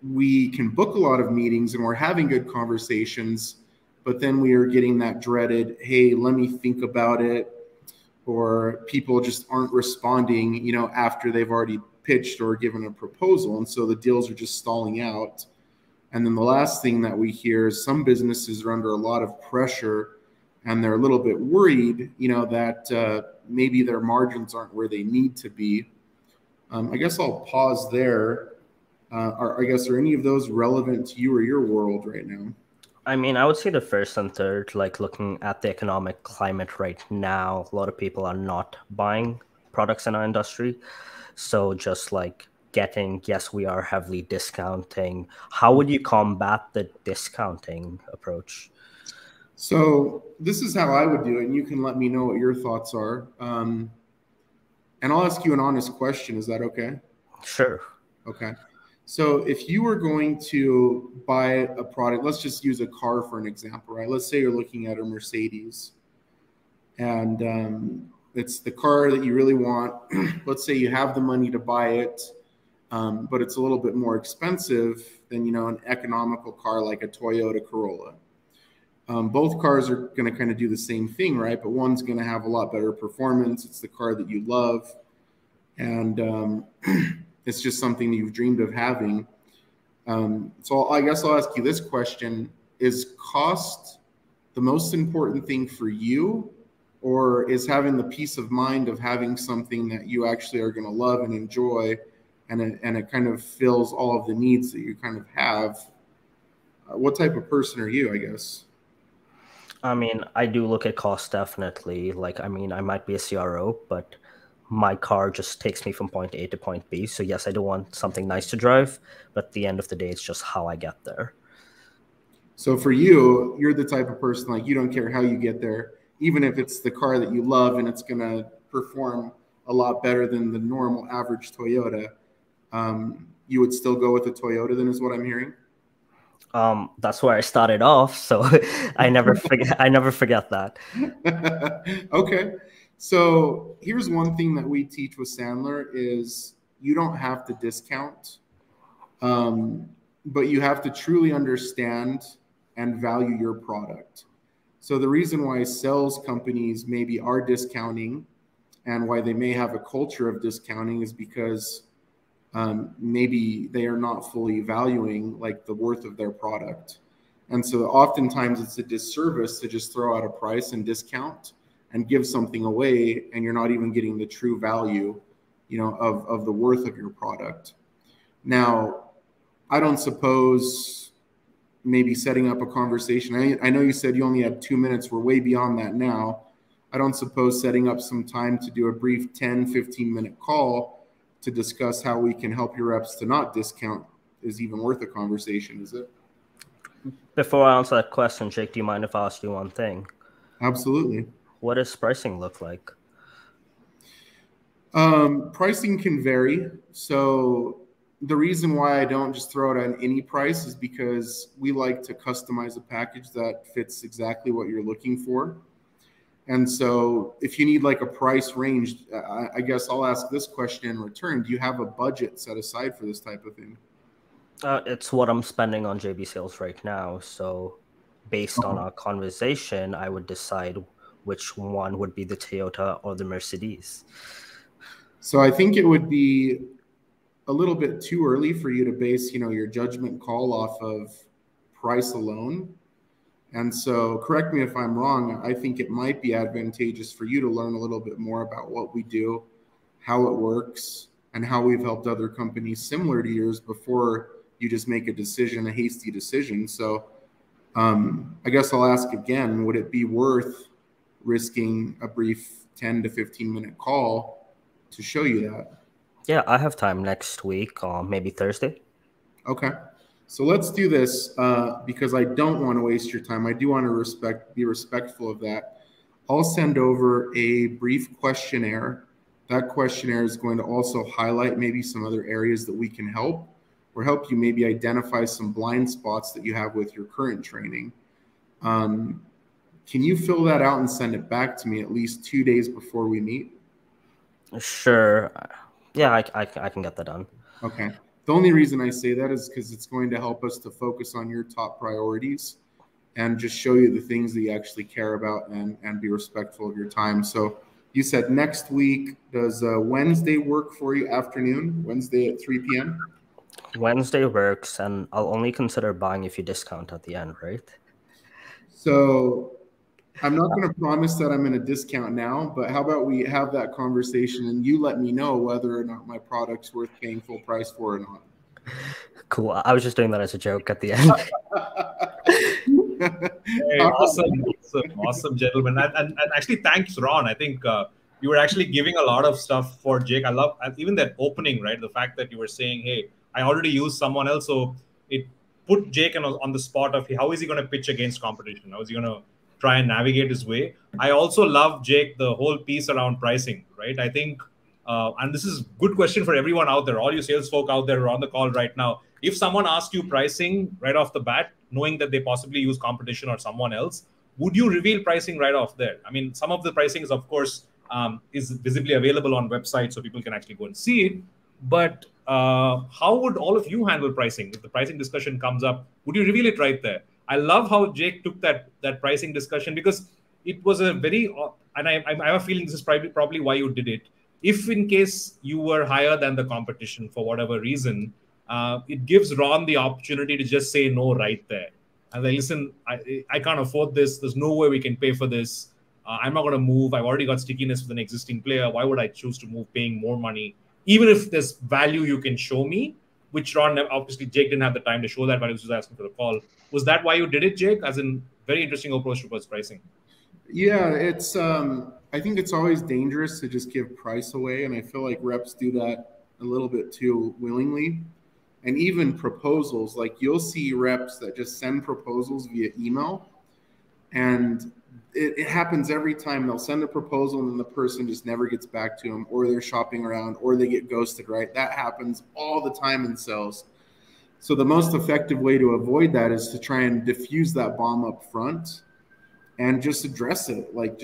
we can book a lot of meetings and we're having good conversations, but then we are getting that dreaded, hey, let me think about it, or people just aren't responding, after they've already pitched or given a proposal. And so the deals are just stalling out. And then the last thing that we hear is some businesses are under a lot of pressure and they're a little bit worried, that maybe their margins aren't where they need to be. I guess I'll pause there. Are any of those relevant to you or your world right now? I mean, I would say the first and third, like looking at the economic climate right now, a lot of people are not buying products in our industry. So just like yes, we are heavily discounting. How would you combat the discounting approach? So this is how I would do it, and you can let me know what your thoughts are. And I'll ask you an honest question. Is that okay? Sure. Okay. So if you were going to buy a product, let's just use a car for an example, right? Let's say you're looking at a Mercedes, and it's the car that you really want. Let's say you have the money to buy it, but it's a little bit more expensive than, an economical car like a Toyota Corolla. Both cars are going to kind of do the same thing, right? But one's going to have a lot better performance. It's the car that you love, and it's just something that you've dreamed of having. So I guess I'll ask you this question. Is cost the most important thing for you, or is having the peace of mind of having something that you actually are going to love and enjoy, and it kind of fills all of the needs that you kind of have? What type of person are you, I guess? I mean, I do look at cost definitely. Like, I mean, I might be a CRO, but my car just takes me from point A to point B. So yes, I do want something nice to drive, but at the end of the day, it's just how I get there. So for you, you're the type of person, like, you don't care how you get there, even if it's the car that you love and it's going to perform a lot better than the normal average Toyota. You would still go with a Toyota, then, is what I'm hearing? That's where I started off, so I never forget that. Okay. So here's one thing that we teach with Sandler is you don't have to discount, but you have to truly understand and value your product. So the reason why sales companies maybe are discounting and why they may have a culture of discounting is because maybe they are not fully valuing like the worth of their product. And so oftentimes it's a disservice to just throw out a price and discount and give something away, and you're not even getting the true value, of the worth of your product. Now, I don't suppose maybe setting up a conversation. I know you said you only had 2 minutes. We're way beyond that now. I don't suppose setting up some time to do a brief 10, 15-minute call to discuss how we can help your reps to not discount is even worth a conversation, is it? Before I answer that question, Jake, do you mind if I ask you one thing? Absolutely. What does pricing look like? Pricing can vary. So the reason why I don't just throw it on any price is because we like to customize a package that fits exactly what you're looking for. And so if you need like a price range, I guess I'll ask this question in return. Do you have a budget set aside for this type of thing? It's what I'm spending on JB sales right now. So based on our conversation, I would decide which one would be the Toyota or the Mercedes. So I think it would be a little bit too early for you to base, your judgment call off of price alone. And so correct me if I'm wrong, I think it might be advantageous for you to learn a little bit more about what we do, how it works, and how we've helped other companies similar to yours before you just make a hasty decision. So I guess I'll ask again, would it be worth risking a brief 10 to 15 minute call to show you that? Yeah, I have time next week, maybe Thursday. Okay. So let's do this because I don't want to waste your time. I do want to be respectful of that. I'll send over a brief questionnaire. That questionnaire is going to also highlight maybe some other areas that we can help or help you maybe identify some blind spots that you have with your current training. Can you fill that out and send it back to me at least 2 days before we meet? Sure. Yeah, I can get that done. Okay. The only reason I say that is because it's going to help us to focus on your top priorities and just show you the things that you actually care about and be respectful of your time. So you said next week, does Wednesday work for you afternoon, Wednesday at 3 p.m.? Wednesday works, and I'll only consider buying if you discount at the end, right? So I'm not going to promise that I'm going to discount now, but how about we have that conversation and you let me know whether or not my product's worth paying full price for or not. Cool. I was just doing that as a joke at the end. Hey, awesome, gentlemen. And actually, thanks, Ron. I think you were actually giving a lot of stuff for Jake. I love even that opening, right? The fact that you were saying, hey, I already used someone else. So it put Jake on the spot of how is he going to pitch against competition? How is he going to try and navigate his way? I also love, Jake, the whole piece around pricing, right? I think, and this is a good question for everyone out there, all you sales folk out there who are on the call right now. If someone asked you pricing right off the bat, knowing that they possibly use competition or someone else, would you reveal pricing right off there? I mean, some of the pricing is, of course, is visibly available on websites so people can actually go and see it. But how would all of you handle pricing? If the pricing discussion comes up, would you reveal it right there? I love how Jake took that pricing discussion because it was a very, and I have a feeling this is probably why you did it. If in case you were higher than the competition for whatever reason, it gives Ron the opportunity to just say no right there. And like, listen, I can't afford this. There's no way we can pay for this. I'm not going to move. I've already got stickiness with an existing player. Why would I choose to move paying more money? Even if there's value you can show me, which Ron, obviously Jake didn't have the time to show that while he was asking for the call. Was that why you did it, Jake? As in, very interesting approach towards pricing. Yeah, it's I think it's always dangerous to just give price away. And I feel like reps do that a little bit too willingly. And even proposals, like you'll see reps that just send proposals via email. And it happens every time. They'll send a proposal and then the person just never gets back to them, or they're shopping around, or they get ghosted, right? That happens all the time in sales. So the most effective way to avoid that is to try and diffuse that bomb up front and just address it, right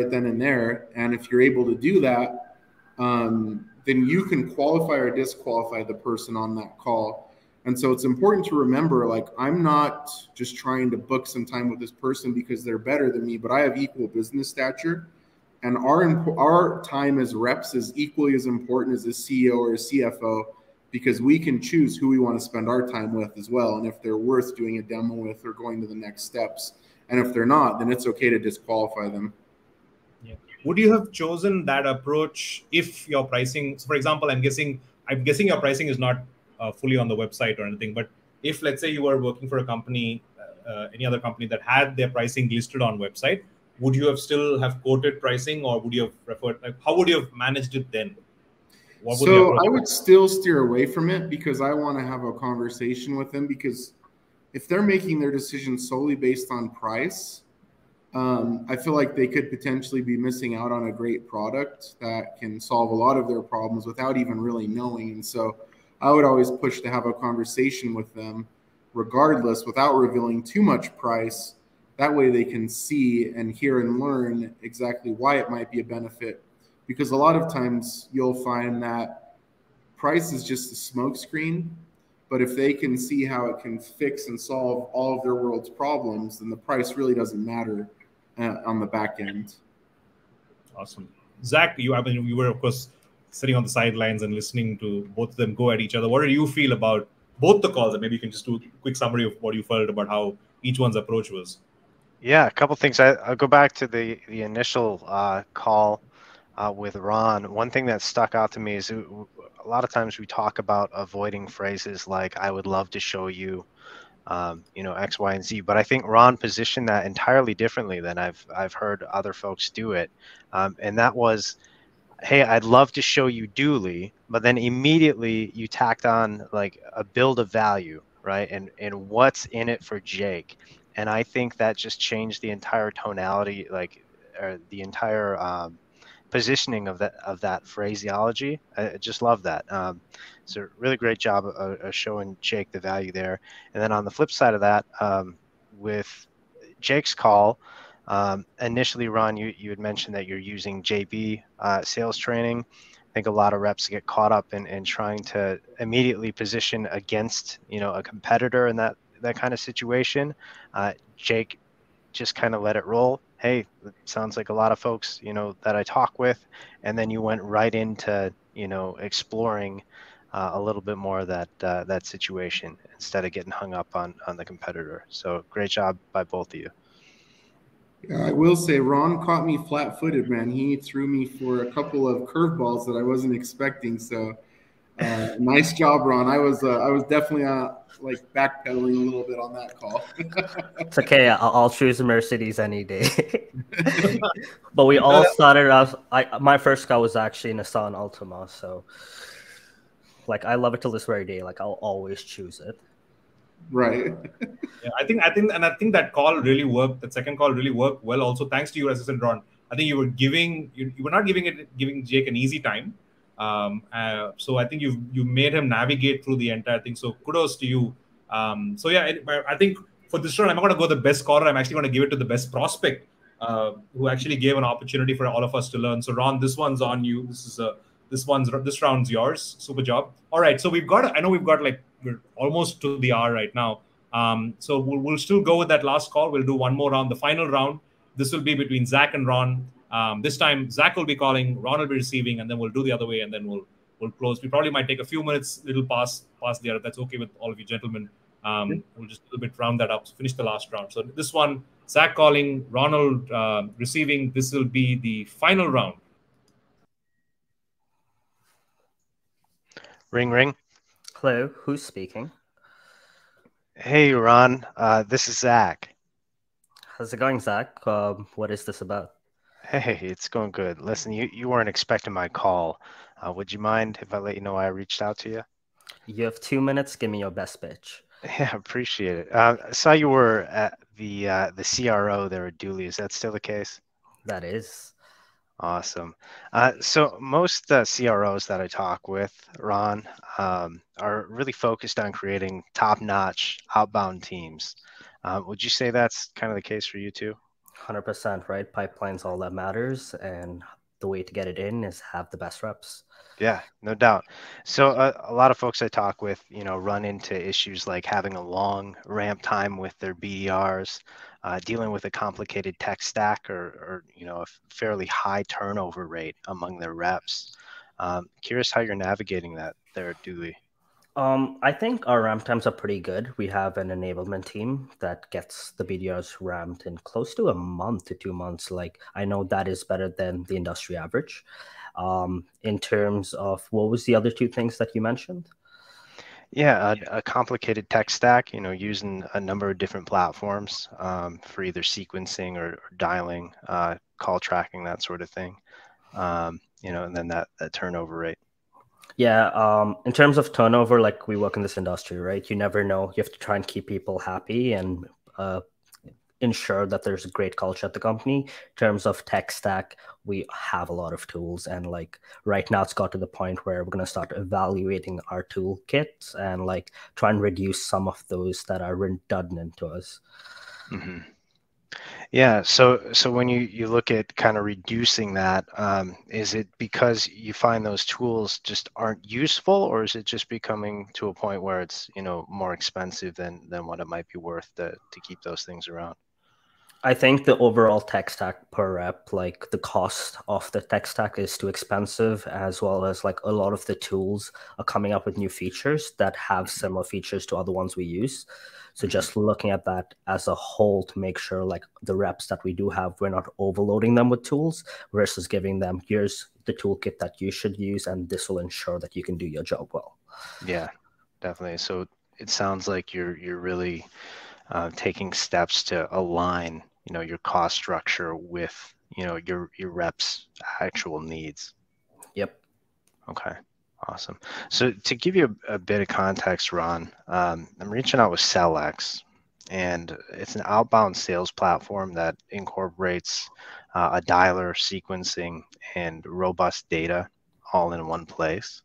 then and there. And if you're able to do that, then you can qualify or disqualify the person on that call. And so it's important to remember, like, I'm not just trying to book some time with this person because they're better than me, but I have equal business stature. And our time as reps is equally as important as a CEO or a CFO, because we can choose who we want to spend our time with as well. And if they're worth doing a demo with or going to the next steps. And if they're not, then it's okay to disqualify them. Yeah. Would you have chosen that approach if your pricing, so for example, I'm guessing your pricing is not fully on the website or anything, but if let's say you were working for a company, any other company that had their pricing listed on website, would you have still have quoted pricing, or would you have referred, like, how would you have managed it then? So I would still steer away from it because I want to have a conversation with them, because if they're making their decision solely based on price, I feel like they could potentially be missing out on a great product that can solve a lot of their problems without even really knowing. And so I would always push to have a conversation with them regardless without revealing too much price. That way they can see and hear and learn exactly why it might be a benefit. Because a lot of times you'll find that price is just a smokescreen, but if they can see how it can fix and solve all of their world's problems, then the price really doesn't matter on the back end. Awesome. Zack, you were, of course, sitting on the sidelines and listening to both of them go at each other. What did you feel about both the calls? And maybe you can just do a quick summary of what you felt about how each one's approach was. Yeah, a couple things. I'll go back to the initial call with Ron. One thing that stuck out to me is a lot of times we talk about avoiding phrases like "I would love to show you," X, Y, and Z. But I think Ron positioned that entirely differently than I've heard other folks do it, and that was, "Hey, I'd love to show you Dooley," but then immediately you tacked on like a build of value, right? And what's in it for Jake. And I think that just changed the entire tonality, like or the entire positioning of that phraseology. I just love that. So really great job of showing Jake the value there. And then on the flip side of that, with Jake's call, initially, Ron, you had mentioned that you're using JB sales training. I think a lot of reps get caught up in trying to immediately position against a competitor in that kind of situation. Jake just kind of let it roll. Hey, it sounds like a lot of folks that I talk with, and then you went right into exploring a little bit more of that situation instead of getting hung up on the competitor. So great job by both of you. Yeah, I will say Ron caught me flat-footed, man. He threw me for a couple of curveballs that I wasn't expecting. So nice job, Ron. I was definitely like backpedaling a little bit on that call. It's okay. I'll choose a Mercedes any day. But we all started off. My first car was actually in a Nissan Altima, so like I love it till this very day. Like I'll always choose it. Right. Yeah, I think that call really worked. That second call really worked well. Also, thanks to you, Assistant Ron. I think you were not giving Jake an easy time. So I think you made him navigate through the entire thing. So kudos to you. So yeah, I think for this round, I'm not going to go the best caller. I'm actually going to give it to the best prospect, who actually gave an opportunity for all of us to learn. So Ron, this one's on you. This round's yours. Super job. All right. So I know we've got like, we're almost to the hour right now. So we'll still go with that last call. We'll do one more round. The final round, this will be between Zack and Ron. This time, Zack will be calling, Ron will be receiving, and then we'll do the other way, and then we'll close. We probably might take a few minutes, little past the other. That's okay with all of you gentlemen. We'll just a little bit round that up. So finish the last round. So this one, Zack calling, Ronald receiving. This will be the final round. Ring, ring. Hello, who's speaking? Hey, Ron. This is Zack. How's it going, Zack? What is this about? Hey, it's going good. Listen, you weren't expecting my call. Would you mind if I let you know I reached out to you? You have 2 minutes. Give me your best pitch. Yeah, appreciate it. I saw you were at the CRO there at Dooley. Is that still the case? That is. Awesome. So most CROs that I talk with, Ron, are really focused on creating top-notch outbound teams. Would you say that's kind of the case for you too? 100%, right? Pipeline's all that matters, and the way to get it in is have the best reps. Yeah, no doubt. So a lot of folks I talk with, run into issues like having a long ramp time with their BDRs, dealing with a complicated tech stack, or a fairly high turnover rate among their reps. Curious how you're navigating that there at Dooley. I think our ramp times are pretty good. We have an enablement team that gets the BDRs ramped in close to a month to 2 months. Like I know that is better than the industry average. In terms of what was the other two things that you mentioned? Yeah, a complicated tech stack, using a number of different platforms for either sequencing or dialing, call tracking, that sort of thing. And then that turnover rate. Yeah, in terms of turnover, like we work in this industry, right? You never know. You have to try and keep people happy and ensure that there's a great culture at the company. In terms of tech stack, we have a lot of tools, and like right now it's got to the point where we're going to start evaluating our toolkits and like try and reduce some of those that are redundant to us. Mm-hmm. Yeah. So when you look at kind of reducing that, is it because you find those tools just aren't useful, or is it just becoming to a point where it's, you know, more expensive than what it might be worth to keep those things around? I think the overall tech stack per rep, like the cost of the tech stack is too expensive, as well as like a lot of the tools are coming up with new features that have similar features to other ones we use. So just looking at that as a whole to make sure like the reps that we do have, we're not overloading them with tools versus giving them, here's the toolkit that you should use, and this will ensure that you can do your job well. Yeah, definitely. So it sounds like you're really taking steps to align, you know, your cost structure with, you know, your reps' actual needs. Yep. Okay, awesome. So to give you a bit of context, Ron, I'm reaching out with SellX, and it's an outbound sales platform that incorporates a dialer, sequencing, and robust data all in one place.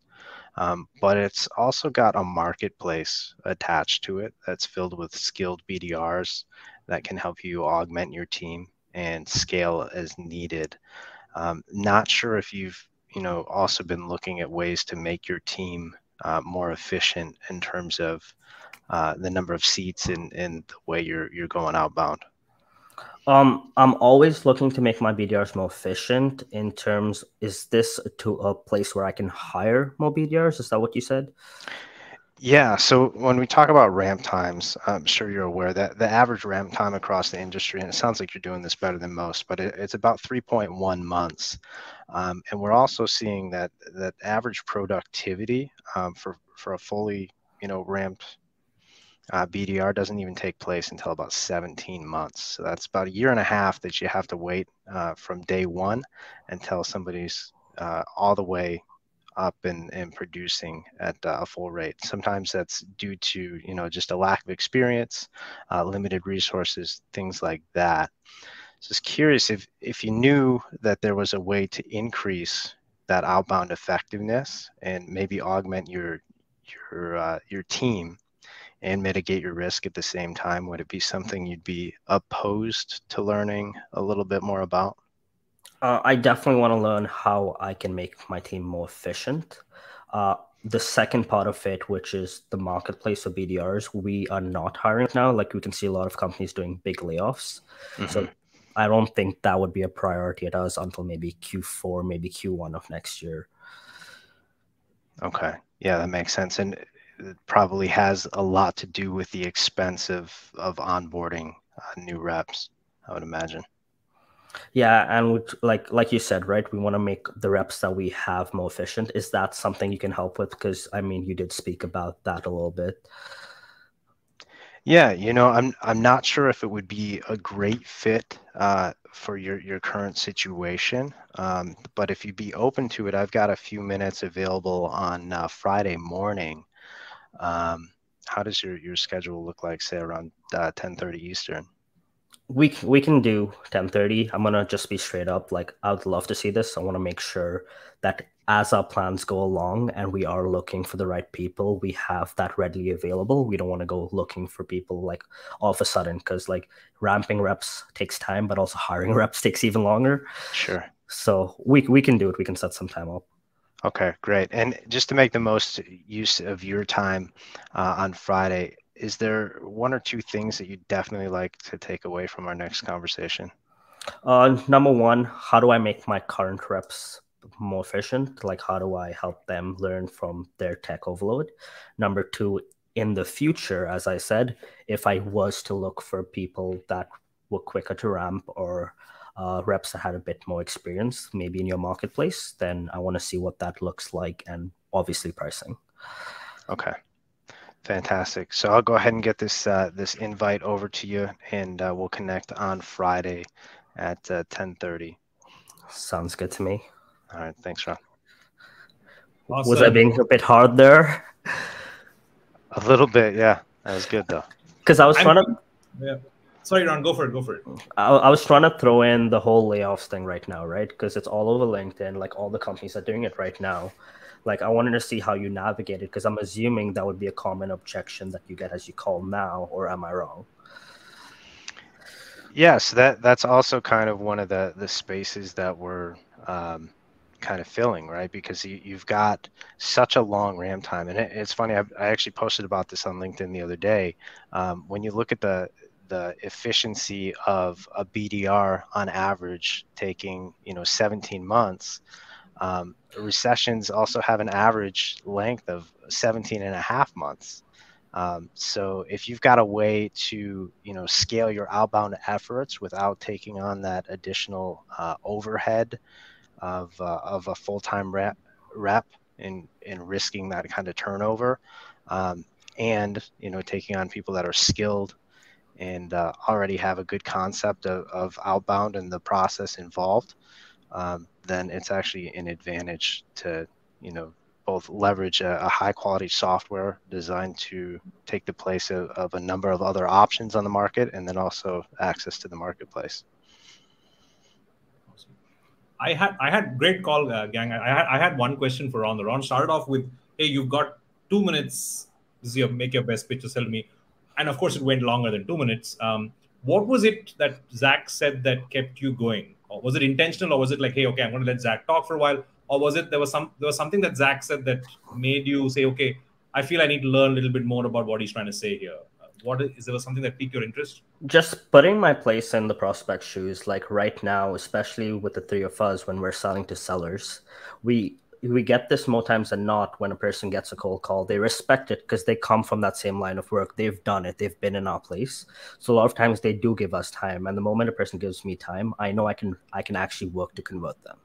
But it's also got a marketplace attached to it that's filled with skilled BDRs that can help you augment your team and scale as needed. Not sure if you've, you know, also been looking at ways to make your team more efficient in terms of the number of seats and the way you're going outbound. I'm always looking to make my BDRs more efficient. In terms, is this to a place where I can hire more BDRs? Is that what you said? Yeah, so when we talk about ramp times, I'm sure you're aware that the average ramp time across the industry, and it sounds like you're doing this better than most, but it's about 3.1 months. And we're also seeing that average productivity for a fully, you know, ramped BDR doesn't even take place until about 17 months. So that's about a year and a half that you have to wait from day one until somebody's all the way up and producing at a full rate. Sometimes that's due to, you know, just a lack of experience, limited resources, things like that. So just curious if you knew that there was a way to increase that outbound effectiveness and maybe augment your team and mitigate your risk at the same time, would it be something you'd be opposed to learning a little bit more about? I definitely want to learn how I can make my team more efficient. The second part of it, which is the marketplace of BDRs, we are not hiring now. Like we can see a lot of companies doing big layoffs. Mm-hmm. So I don't think that would be a priority at us until maybe Q4, maybe Q1 of next year. Okay. Yeah, that makes sense. And it probably has a lot to do with the expense of onboarding new reps, I would imagine. Yeah, and like you said, right, we want to make the reps that we have more efficient. Is that something you can help with? Because I mean, you did speak about that a little bit. Yeah, you know, I'm not sure if it would be a great fit for your current situation, but if you'd be open to it, I've got a few minutes available on Friday morning. How does your schedule look like, say around 10:30 Eastern? We can do 10:30. I'm gonna just be straight up. Like I would love to see this. I want to make sure that as our plans go along and we are looking for the right people, we have that readily available. We don't want to go looking for people like all of a sudden, because like ramping reps takes time, but also hiring reps takes even longer. Sure. So we can do it. We can set some time up. Okay, great. And just to make the most use of your time on Friday, is there one or two things that you'd definitely like to take away from our next conversation? Number one, how do I make my current reps more efficient? Like, how do I help them learn from their tech overload? Number two, in the future, as I said, if I was to look for people that were quicker to ramp or reps that had a bit more experience, maybe in your marketplace, then I want to see what that looks like, and obviously pricing. Okay. Fantastic. So I'll go ahead and get this this invite over to you, and we'll connect on Friday at 10:30. Sounds good to me. All right. Thanks, Ron. Awesome. Was I being a bit hard there? A little bit, yeah. That was good though. Because I was trying to. Yeah. Sorry, Ron, go for it. Go for it. I was trying to throw in the whole layoffs thing right now, right? Because it's all over LinkedIn. Like all the companies are doing it right now. Like I wanted to see how you navigate it because I'm assuming that would be a common objection that you get as you call now, or am I wrong? Yes, that's also kind of one of the spaces that we're kind of filling, right? Because you've got such a long RAM time, and it's funny. I actually posted about this on LinkedIn the other day. When you look at the efficiency of a BDR on average taking 17 months. Recessions also have an average length of 17 and a half months. So if you've got a way to scale your outbound efforts without taking on that additional overhead of a full-time rep and risking that kind of turnover, and taking on people that are skilled and already have a good concept of outbound and the process involved, then it's actually an advantage to both leverage a high quality software designed to take the place of a number of other options on the market, and then also access to the marketplace. I had great call, gang. I had one question for Ron. Ron started off with, "Hey, you've got 2 minutes. This is make your best pitch to sell me," and of course, it went longer than 2 minutes. What was it that Zack said that kept you going? Or was it intentional, or was it like, "Hey, okay, I'm going to let Zack talk for a while," or was it there was something that Zack said that made you say, "Okay, I feel I need to learn a little bit more about what he's trying to say here"? There was something that piqued your interest? Just putting my place in the prospect shoes, like right now, especially with the three of us, when we're selling to sellers, we get this more times than not. When a person gets a cold call, they respect it because they come from that same line of work. They've done it. They've been in our place. So a lot of times they do give us time. And the moment a person gives me time, I know I can actually work to convert them.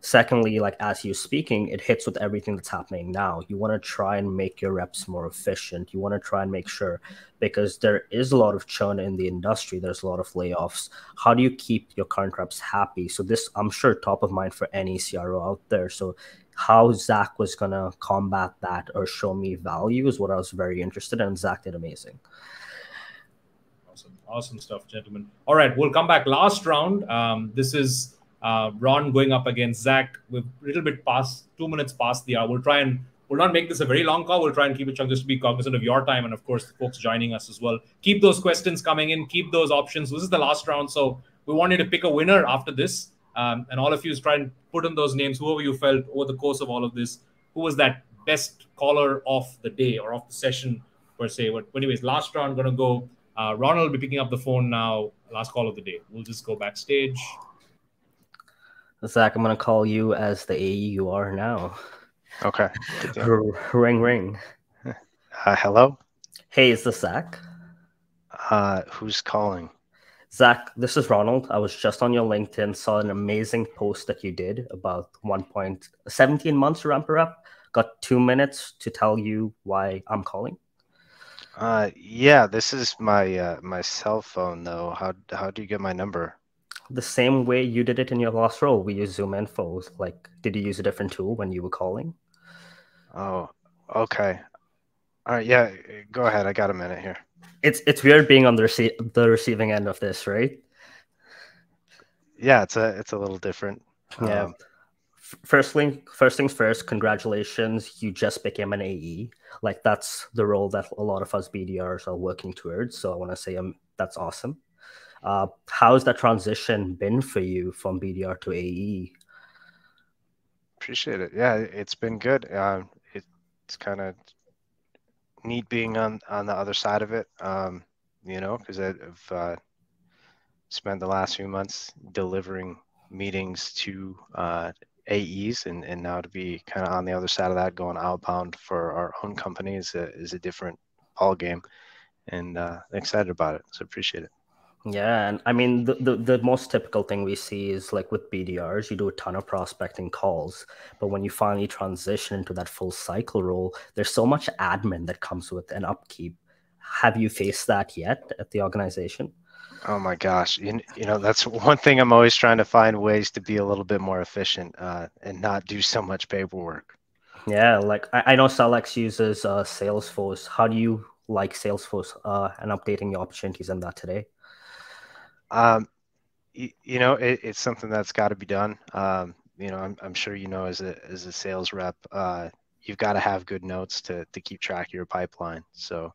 Secondly, like as you're speaking, it hits with everything that's happening now. You want to try and make your reps more efficient. You want to try and make sure, because there is a lot of churn in the industry. There's a lot of layoffs. How do you keep your current reps happy? So this, I'm sure, top of mind for any CRO out there. So how Zack was going to combat that or show me value is what I was very interested in. And Zack did amazing. Awesome stuff, gentlemen. All right, we'll come back. Last round. This is Ron going up against Zack. We're a little bit past 2 minutes past the hour. We'll not make this a very long call. We'll try and keep it chunk just to be cognizant of your time and, of course, the folks joining us as well. Keep those questions coming in. Keep those options. This is the last round, so we want you to pick a winner after this. And all of you try and put in those names, whoever you felt over the course of all of this, who was that best caller of the day or of the session, per se. But anyways, last round, going to go. Ronald will be picking up the phone now. Last call of the day. We'll just go backstage. Zack, I'm going to call you as the AE you are now. Okay. Ring, ring. Hello? Hey, is this Zack? Who's calling? Zack, this is Ronald. I was just on your LinkedIn, saw an amazing post that you did about 1.17 months ramp up. Got 2 minutes to tell you why I'm calling. Yeah, this is my my cell phone though. How do you get my number? The same way you did it in your last role. We use Zoom Info. Like, did you use a different tool when you were calling? Oh, okay. All right, yeah, go ahead. I got a minute here. It's weird being on the receiving end of this, right? Yeah, it's a little different. Yeah. First things first, congratulations. You just became an AE. Like, that's the role that a lot of us BDRs are working towards. So I want to say that's awesome. How's that transition been for you from BDR to AE? Appreciate it. Yeah, it's been good. It's kind of neat being on the other side of it, because I've spent the last few months delivering meetings to AEs, and now to be kind of on the other side of that, going outbound for our own company is a different ball game, and excited about it. So appreciate it. Yeah, and I mean the most typical thing we see is like with BDRs, you do a ton of prospecting calls, but when you finally transition into that full cycle role, there's so much admin that comes with an upkeep. Have you faced that yet at the organization? Oh my gosh, that's one thing I'm always trying to find ways to be a little bit more efficient and not do so much paperwork. Yeah, like I know SellX uses Salesforce. How do you like Salesforce and updating your opportunities in that today? You know, it's something that's got to be done. You know, I'm sure you know, as a sales rep, you've got to have good notes to keep track of your pipeline. So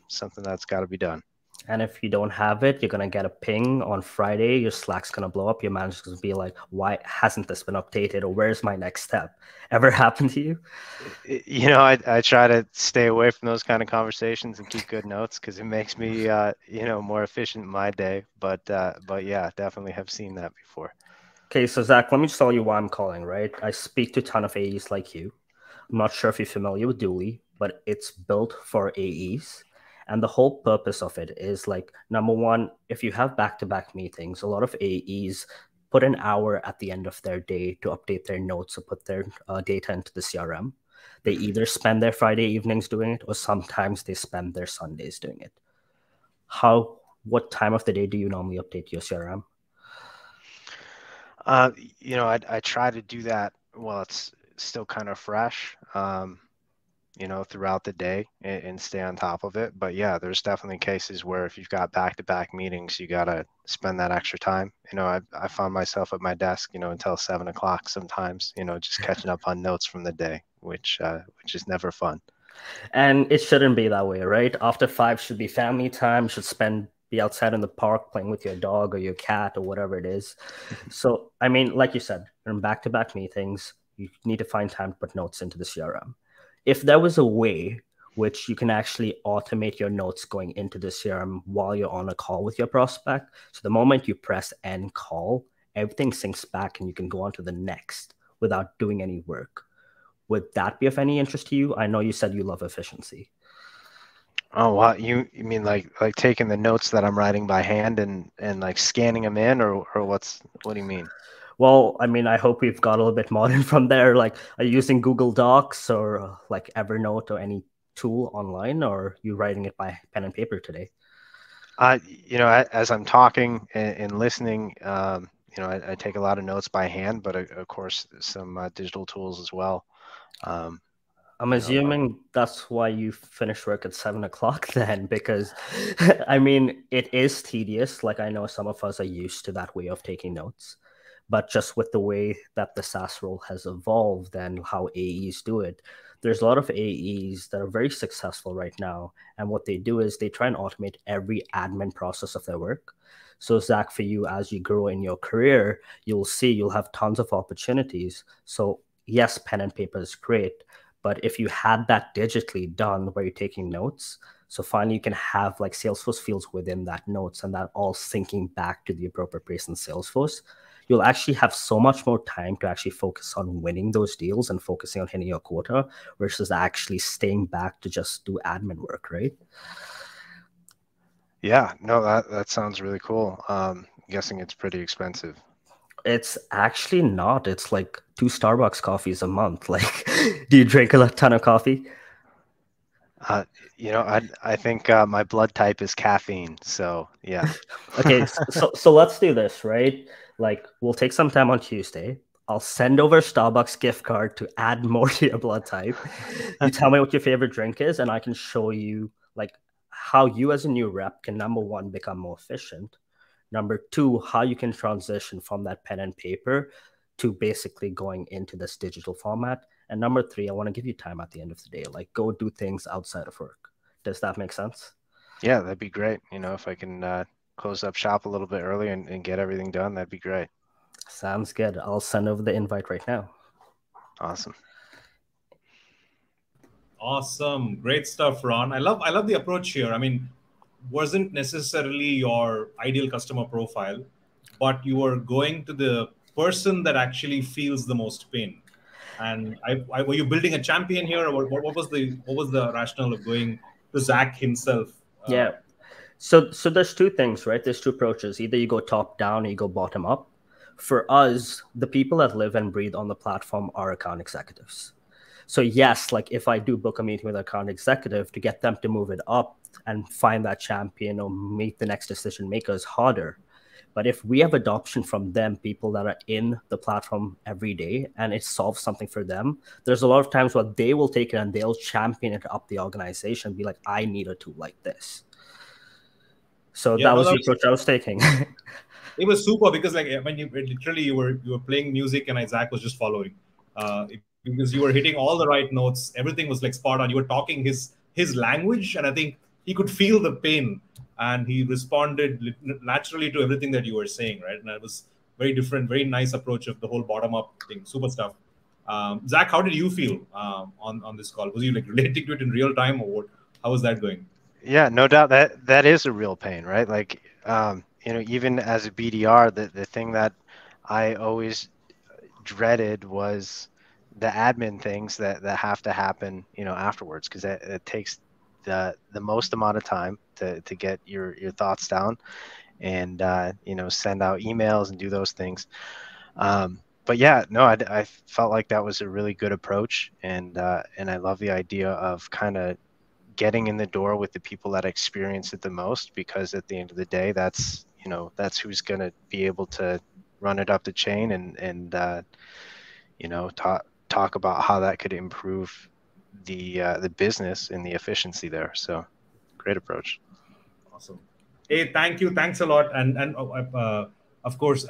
something that's got to be done. And if you don't have it, you're going to get a ping on Friday. Your Slack's going to blow up. Your manager's going to be like, why hasn't this been updated? Or where's my next step? Ever happened to you? You know, I try to stay away from those kind of conversations and keep good notes because it makes me, you know, more efficient in my day. But yeah, definitely have seen that before. Okay, so Zach, let me just tell you why I'm calling, right? I speak to a ton of AEs like you. I'm not sure if you're familiar with Dooley, but it's built for AEs. And the whole purpose of it is like, number one, if you have back-to-back meetings, a lot of AEs put an hour at the end of their day to update their notes or put their data into the CRM. They either spend their Friday evenings doing it, or sometimes they spend their Sundays doing it. What time of the day do you normally update your CRM? You know, I try to do that while it's still kind of fresh. You know, throughout the day and stay on top of it. But yeah, there's definitely cases where if you've got back-to-back meetings, you got to spend that extra time. You know, I found myself at my desk, you know, until 7 o'clock sometimes, you know, just catching up on notes from the day, which is never fun. And it shouldn't be that way, right? After 5 should be family time, should be outside in the park playing with your dog or your cat or whatever it is. So, I mean, like you said, in back-to-back meetings, you need to find time to put notes into the CRM. If there was a way which you can actually automate your notes going into the CRM while you're on a call with your prospect, so the moment you press end call, everything syncs back and you can go on to the next without doing any work. Would that be of any interest to you? I know you said you love efficiency. Oh, wow. You mean like taking the notes that I'm writing by hand and like scanning them in, or what do you mean? Well, I mean, I hope we've got a little bit modern from there. Like, are you using Google Docs or like Evernote or any tool online, or are you writing it by pen and paper today? You know, as I'm talking and listening, you know, I take a lot of notes by hand, but of course, some digital tools as well. I'm assuming that's why you finish work at 7 o'clock then, because I mean, it is tedious. Like, I know some of us are used to that way of taking notes, but just with the way that the SaaS role has evolved and how AEs do it, there's a lot of AEs that are very successful right now. And what they do is they try and automate every admin process of their work. So, Zach, for you, as you grow in your career, you'll see you'll have tons of opportunities. So, yes, pen and paper is great. But if you had that digitally done where you're taking notes, so finally you can have like Salesforce fields within that notes and that all syncing back to the appropriate place in Salesforce, you'll actually have so much more time to actually focus on winning those deals and focusing on hitting your quota versus actually staying back to just do admin work, right? Yeah, no, that sounds really cool. I'm guessing it's pretty expensive. It's actually not. It's like 2 Starbucks coffees a month. Like, do you drink a ton of coffee? You know, I think my blood type is caffeine. So yeah. Okay, so let's do this, right? Like, we'll take some time on Tuesday. I'll send over a Starbucks gift card to add more to your blood type. You tell me what your favorite drink is, and I can show you like how you as a new rep can, number one, become more efficient. Number two, how you can transition from that pen and paper to basically going into this digital format. And number three, I want to give you time at the end of the day, like go do things outside of work. Does that make sense? Yeah, that'd be great. You know, if I can close up shop a little bit early and get everything done, that'd be great. Sounds good. I'll send over the invite right now. Awesome. Awesome. Great stuff, Ron. I love the approach here. I mean, wasn't necessarily your ideal customer profile, but you were going to the person that actually feels the most pain. And were you building a champion here, or what was the rationale of going to Zack himself? Yeah. So there's two things, right? There's two approaches. Either you go top down or you go bottom up. For us, the people that live and breathe on the platform are account executives. So yes, like if I do book a meeting with an account executive, to get them to move it up and find that champion or meet the next decision maker is harder. But if we have adoption from them, people that are in the platform every day, and it solves something for them, there's a lot of times where they will take it and they'll champion it up the organization, be like, I need a tool like this. So Yeah, that no, was that the was, approach I was taking. it was super because like when you were playing music and Zach was just following, because you were hitting all the right notes. Everything was like spot on. You were talking his language, and I think he could feel the pain, and he responded naturally to everything that you were saying, right? And it was very different, very nice approach of the whole bottom up thing. Super stuff. Zach, how did you feel on this call? Was you like relating to it in real time, or what? How was that going? Yeah, no doubt that is a real pain, right? Like, even as a BDR, the thing that I always dreaded was the admin things that have to happen, afterwards, because it takes the most amount of time to get your thoughts down and send out emails and do those things. But yeah, no, I felt like that was a really good approach, and I love the idea of kind of getting in the door with the people that experience it the most, because at the end of the day, that's who's going to be able to run it up the chain and talk about how that could improve the business and the efficiency there. So great approach. Awesome. Hey, thank you. Thanks a lot. And of course,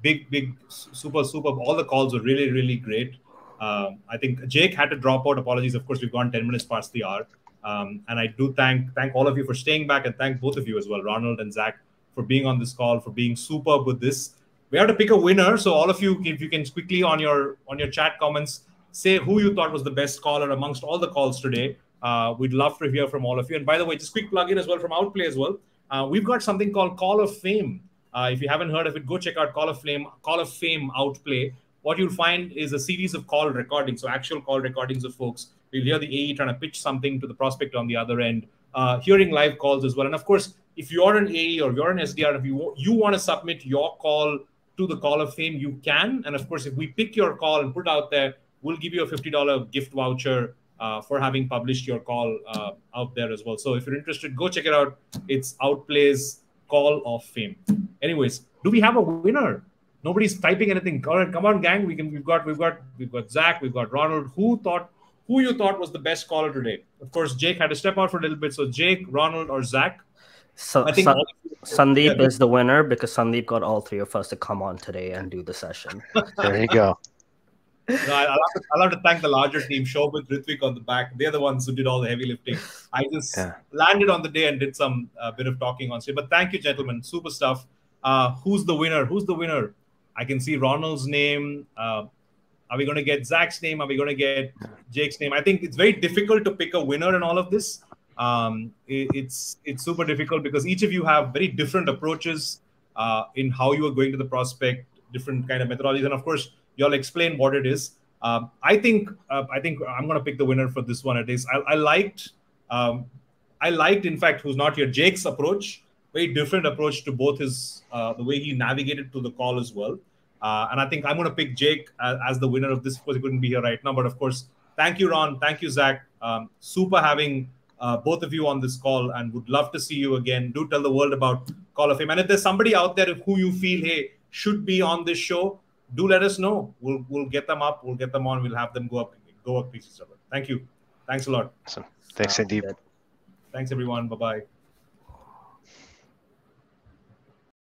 big, super. All the calls were really, really great. I think Jake had to drop out. Apologies. Of course, we've gone 10 minutes past the hour. And I do thank all of you for staying back, and thank both of you as well, Ronald and Zach, for being on this call, for being superb with this. We have to pick a winner. So all of you, if you can quickly on your chat comments, say who you thought was the best caller amongst all the calls today. We'd love to hear from all of you. And by the way, just quick plug in as well from Outplay as well. We've got something called Call of Fame. If you haven't heard of it, go check out Call of Fame Outplay. What you'll find is a series of call recordings, so actual call recordings of folks. You'll hear the AE trying to pitch something to the prospect on the other end, hearing live calls as well. And of course, if you're an AE or you're an SDR, if you want to submit your call to the Call of Fame, you can. And of course, if we pick your call and put it out there, we'll give you a $50 gift voucher for having published your call out there as well. So if you're interested, go check it out. It's Outplay's Call of Fame. Anyways, do we have a winner? Nobody's typing anything. Come on, gang. We've got Zack, we've got Ronald. Who you thought was the best caller today? Of course, Jake had to step out for a little bit. So Jake, Ronald, or Zack? So I think Sandeep is the winner because Sandeep got all three of us to come on today and do the session. There you go. No, I'll have to thank the larger team, Shobit, Ritvik on the back. They're the ones who did all the heavy lifting. I just landed on the day and did some bit of talking on stage. But thank you, gentlemen. Super stuff. Who's the winner? I can see Ronald's name. Are we going to get Zach's name? Are we going to get Jake's name? I think it's very difficult to pick a winner in all of this. It's super difficult because each of you have very different approaches in how you are going to the prospect, different kind of methodologies. And of course, you'll explain what it is. I think I'm going to pick the winner for this one. It is I liked, in fact, who's not here, Jake's approach. Very different approach to both his the way he navigated to the call as well. And I think I'm going to pick Jake as the winner of this. Of course, he couldn't be here right now, but of course, thank you, Ron. Thank you, Zach. Super having both of you on this call, and would love to see you again. Do tell the world about Call of Fame. And if there's somebody out there who you feel, hey, should be on this show, do let us know. We'll get them up. We'll get them on. We'll have them go up pieces of it. Thank you. Thanks a lot. Awesome. Thanks, Sandeep. Thanks, everyone. Bye-bye.